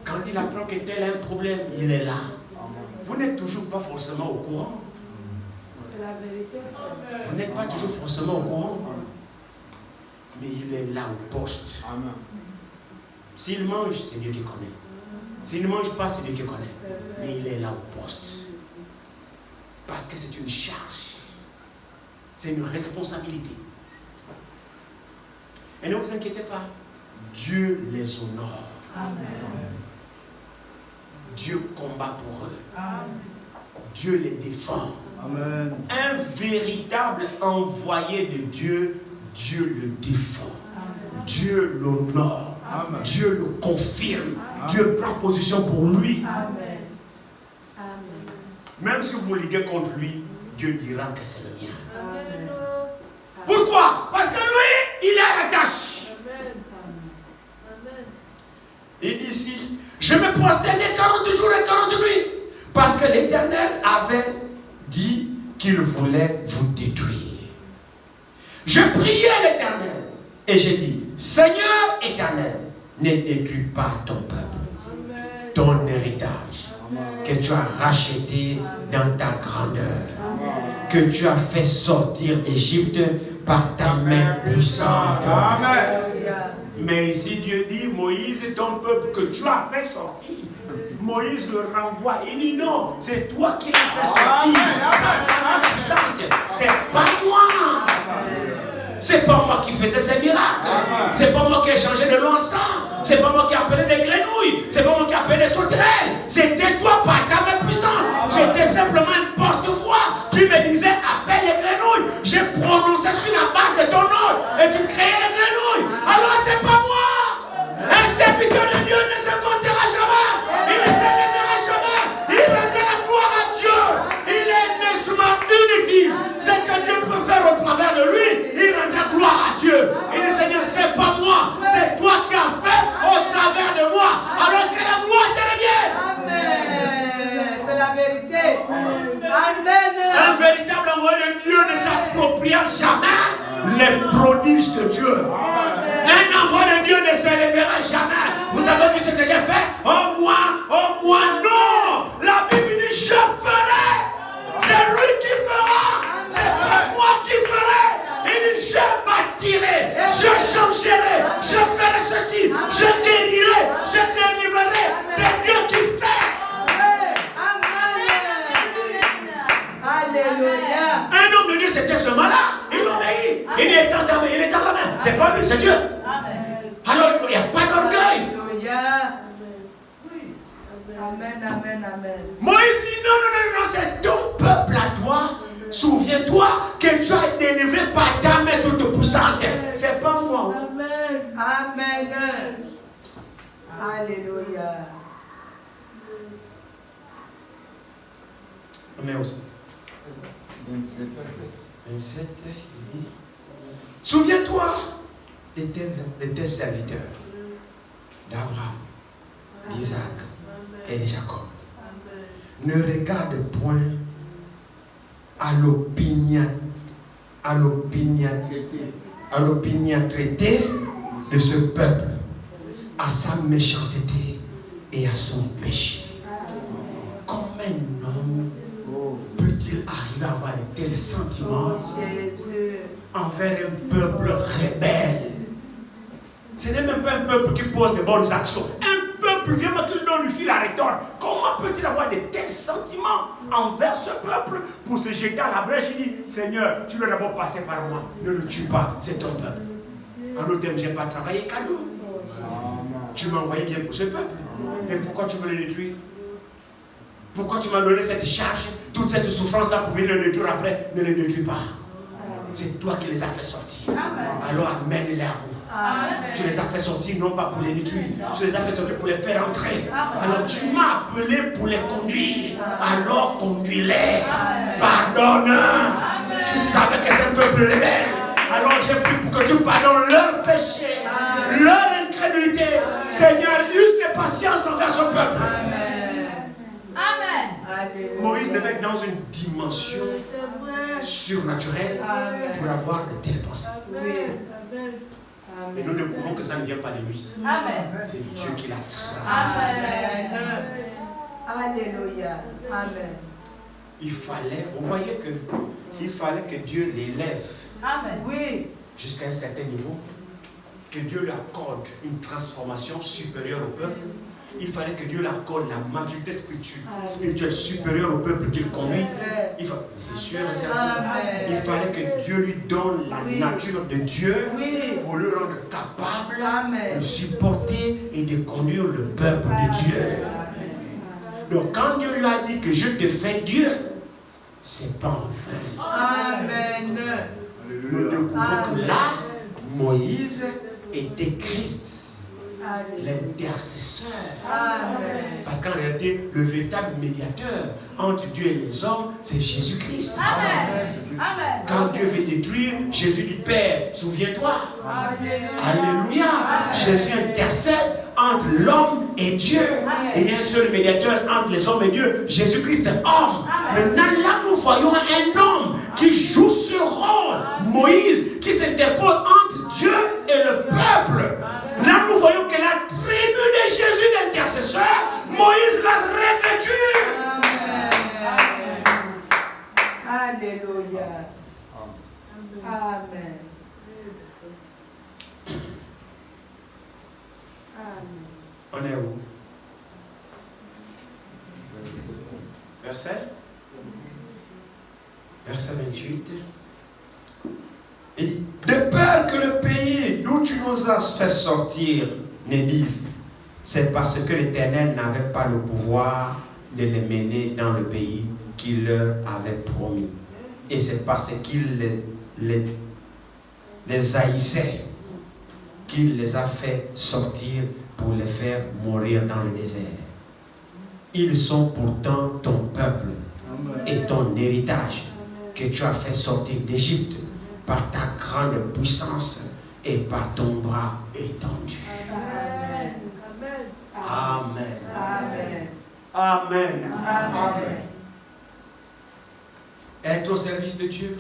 Quand il apprend que tel a un problème, il est là. Vous n'êtes toujours pas forcément au courant. C'est la vérité. Vous n'êtes pas toujours forcément au courant. Mais il est là au poste. S'il mange, c'est Dieu qui connaît. S'il ne mange pas, c'est Dieu qui connaît. Mais il est là au poste. Parce que c'est une charge. C'est une responsabilité. Et ne vous inquiétez pas. Dieu les honore. Amen. Dieu combat pour eux. Amen. Dieu les défend. Amen. Un véritable envoyé de Dieu, Dieu le défend. Amen. Dieu l'honore. Amen. Dieu le confirme. Amen. Dieu prend position pour lui. Amen. Amen. Même si vous liguez contre lui, Dieu dira que c'est le mien. Amen. Pourquoi? Parce que lui, il est à la tâche. Amen. Et ici, je me prosternais 40 jours et 40 nuits. Parce que l'Éternel avait dit qu'il voulait vous détruire. Je priais l'Éternel et j'ai dit, Seigneur Éternel, ne détruis pas ton peuple, ton héritage, que tu as racheté dans ta grandeur, que tu as fait sortir d'Égypte par ta main puissante. Amen. Mais ici Dieu dit, Moïse, ton peuple que tu as fait sortir. Moïse le renvoie. Il dit non, c'est toi qui l'as fait sortir. C'est pas moi. C'est pas moi qui faisais ces miracles. C'est pas moi qui ai changé de l'eau en sang. C'est pas moi qui ai appelé des grenouilles. C'est pas moi qui ai appelé des sauterelles. C'était toi par ta main puissante. J'étais simplement une porte-voix. Tu me disais appelle les grenouilles. J'ai prononcé sur la base de ton ordre et tu créais les grenouilles. Alors c'est pas moi. Un serviteur de Dieu ne s'inventera jamais. Il ne s'élèvera jamais. Il rendra la gloire à Dieu. Il est un instrument inutile. Ce que Dieu peut faire au travers de lui, il rendra gloire à Dieu. Il dit Seigneur, c'est pas moi, c'est toi qui as fait au travers de moi. Alors que la gloire te revienne. Amen. C'est la vérité. Amen. Un véritable envoyé de Dieu ne s'appropria jamais les prodiges de Dieu. Un envoyé de Dieu ne s'élèvera jamais. Vous avez vu ce que j'ai fait? Oh moi, non. La Bible dit je ferai. C'est lui qui fera. C'est pas moi qui ferai. Il dit je bâtirai, je changerai, je ferai ceci, je guérirai, je délivrerai. C'est Dieu qui fait. Alléluia. Un homme de Dieu, c'était ce malin. Il obéit. Il est dans ta main, il est dans la main. C'est pas lui, c'est Dieu. Alors il n'y a pas d'orgueil. Alléluia. Amen, amen, amen. Moïse dit non, c'est ton peuple à toi. Souviens-toi que tu as été délivré par ta main toute puissante. C'est pas moi. Amen. Amen. Alléluia. Mais aussi. 27, il dit, souviens-toi de tes serviteurs, d'Abraham, d'Isaac et de Jacob. Ne regarde point à l'opiniâtreté de ce peuple, à sa méchanceté et à son péché. Comment un homme peut-il arriver à avoir de tels sentiments envers un peuple rebelle? Ce n'est même pas un peuple qui pose de bonnes actions. Un peuple vient maintenant lui file la rétorte. Comment peut-il avoir de tels sentiments envers ce peuple pour se jeter à la brèche? Il dit, Seigneur, tu dois d'abord passer par moi. Ne le tue pas, c'est ton peuple. En autre terme, je n'ai pas travaillé cadeau. Tu m'as envoyé bien pour ce peuple. Et pourquoi tu veux le détruire? Pourquoi tu m'as donné cette charge, toute cette souffrance-là pour venir le détruire après? Ne le détruis pas. C'est toi qui les as fait sortir. Alors amène-les à moi. Tu les as fait sortir non pas pour les détruire, tu les as fait sortir pour les faire entrer. Alors tu m'as appelé pour les conduire. Alors conduis-les. Pardonne. Tu savais que c'est un peuple rebelle. Alors j'ai pris pour que tu pardonnes leur péché, leur incrédulité. Seigneur, use de patience envers son peuple. Amen. Moïse devait être dans une dimension surnaturelle pour avoir de telles pensées. Et nous découvrons que ça ne vient pas de lui. C'est Dieu qui l'a travaillé. Amen. Alléluia. Amen. Il fallait, vous voyez qu'il fallait que Dieu l'élève Oui. jusqu'à un certain niveau, que Dieu lui accorde une transformation supérieure au peuple. Il fallait que Dieu lui accorde la maturité spirituelle supérieure au peuple qu'il conduit. Mais c'est sûr et certain. Il fallait que Dieu lui donne la nature de Dieu pour le rendre capable de supporter et de conduire le peuple de Dieu. Donc quand Dieu lui a dit que je te fais Dieu, c'est pas en vain. Amen. Nous découvrons que là, Moïse était Christ, l'intercesseur. Parce qu'en réalité, le véritable médiateur entre Dieu et les hommes, c'est Jésus-Christ. Quand Dieu veut détruire, Jésus dit, Père, souviens-toi. Alléluia. Jésus intercède entre l'homme et Dieu. Et il y a un seul médiateur entre les hommes et Dieu, Jésus-Christ est homme. Maintenant, là, nous voyons un homme qui joue ce rôle, Moïse, qui s'interpose entre Dieu et le peuple. Là, nous voyons que la tribu de Jésus, l'intercesseur, Moïse l'a revêtu. Alléluia. Amen. On est où? Verset 28. Il dit, de peur que le pays d'où tu nous as fait sortir ne dise, c'est parce que l'Éternel n'avait pas le pouvoir de les mener dans le pays qu'il leur avait promis. Et c'est parce qu'il les haïssait qu'il les a fait sortir pour les faire mourir dans le désert. Ils sont pourtant ton peuple et ton héritage que tu as fait sortir d'Égypte par ta grande puissance et par ton bras étendu. Amen. Amen. Amen. Amen. Être au service de Dieu,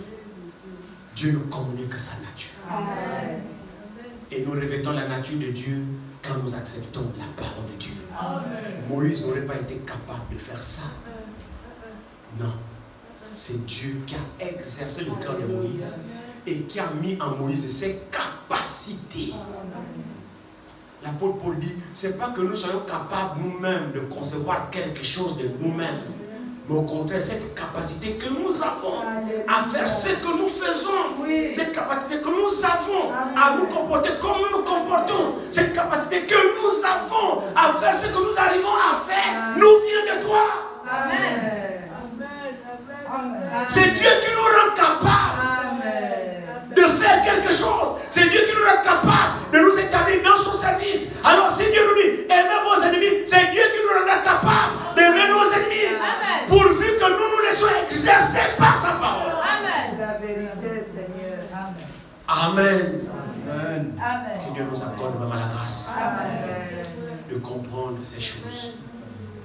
Dieu nous communique sa nature. Amen. Et nous revêtons la nature de Dieu quand nous acceptons la parole de Dieu. Amen. Moïse n'aurait pas été capable de faire ça. Non. C'est Dieu qui a exercé le cœur de Moïse et qui a mis en Moïse ses capacités. L'apôtre Paul dit, c'est pas que nous soyons capables nous-mêmes de concevoir quelque chose de nous-mêmes, mais au contraire, cette capacité que nous avons à faire ce que nous faisons, cette capacité que nous avons à nous comporter comme nous nous comportons, cette capacité que nous avons à faire ce que nous arrivons à faire, nous vient de toi. Amen. C'est Dieu qui nous rend capables de faire quelque chose. C'est Dieu qui nous rend capables de nous établir dans son service. Alors si Dieu nous dit, aimez vos ennemis, c'est Dieu qui nous rend capables d'aimer nos ennemis. Amen. Pourvu que nous nous laissons exercer par sa parole. Amen. La vérité, Seigneur. Amen. Amen. Amen. Que Dieu nous accorde vraiment la grâce Amen. de comprendre ces choses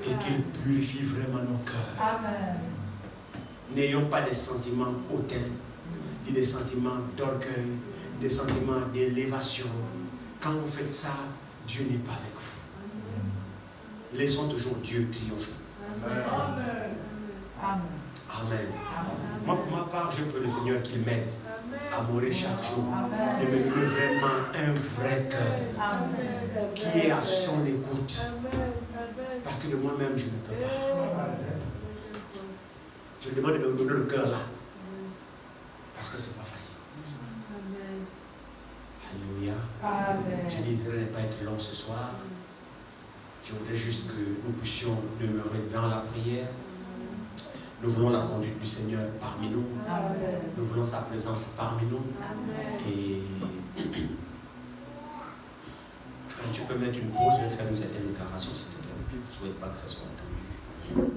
et qu'il purifie vraiment nos cœurs. Amen. N'ayons pas des sentiments hautains, ni des sentiments d'orgueil, des sentiments d'élévation. Quand vous faites ça, Dieu n'est pas avec vous. Laissons toujours Dieu triompher. Amen. Amen. Amen. Moi, pour ma part, je prie le Seigneur qu'il m'aide à mourir chaque jour, de me donner vraiment un vrai cœur qui est à son écoute. Parce que de moi-même, je ne peux pas. Je demande de me donner le cœur là. Parce que ce n'est pas facile. Alléluia. Je désirais ne pas être long ce soir. Je voudrais juste que nous puissions demeurer dans la prière. Nous voulons la conduite du Seigneur parmi nous. Nous voulons sa présence parmi nous. Et frère, tu peux mettre une pause, je vais faire une certaine déclaration, s'il te plaît. Je ne souhaite pas que ça soit entendu.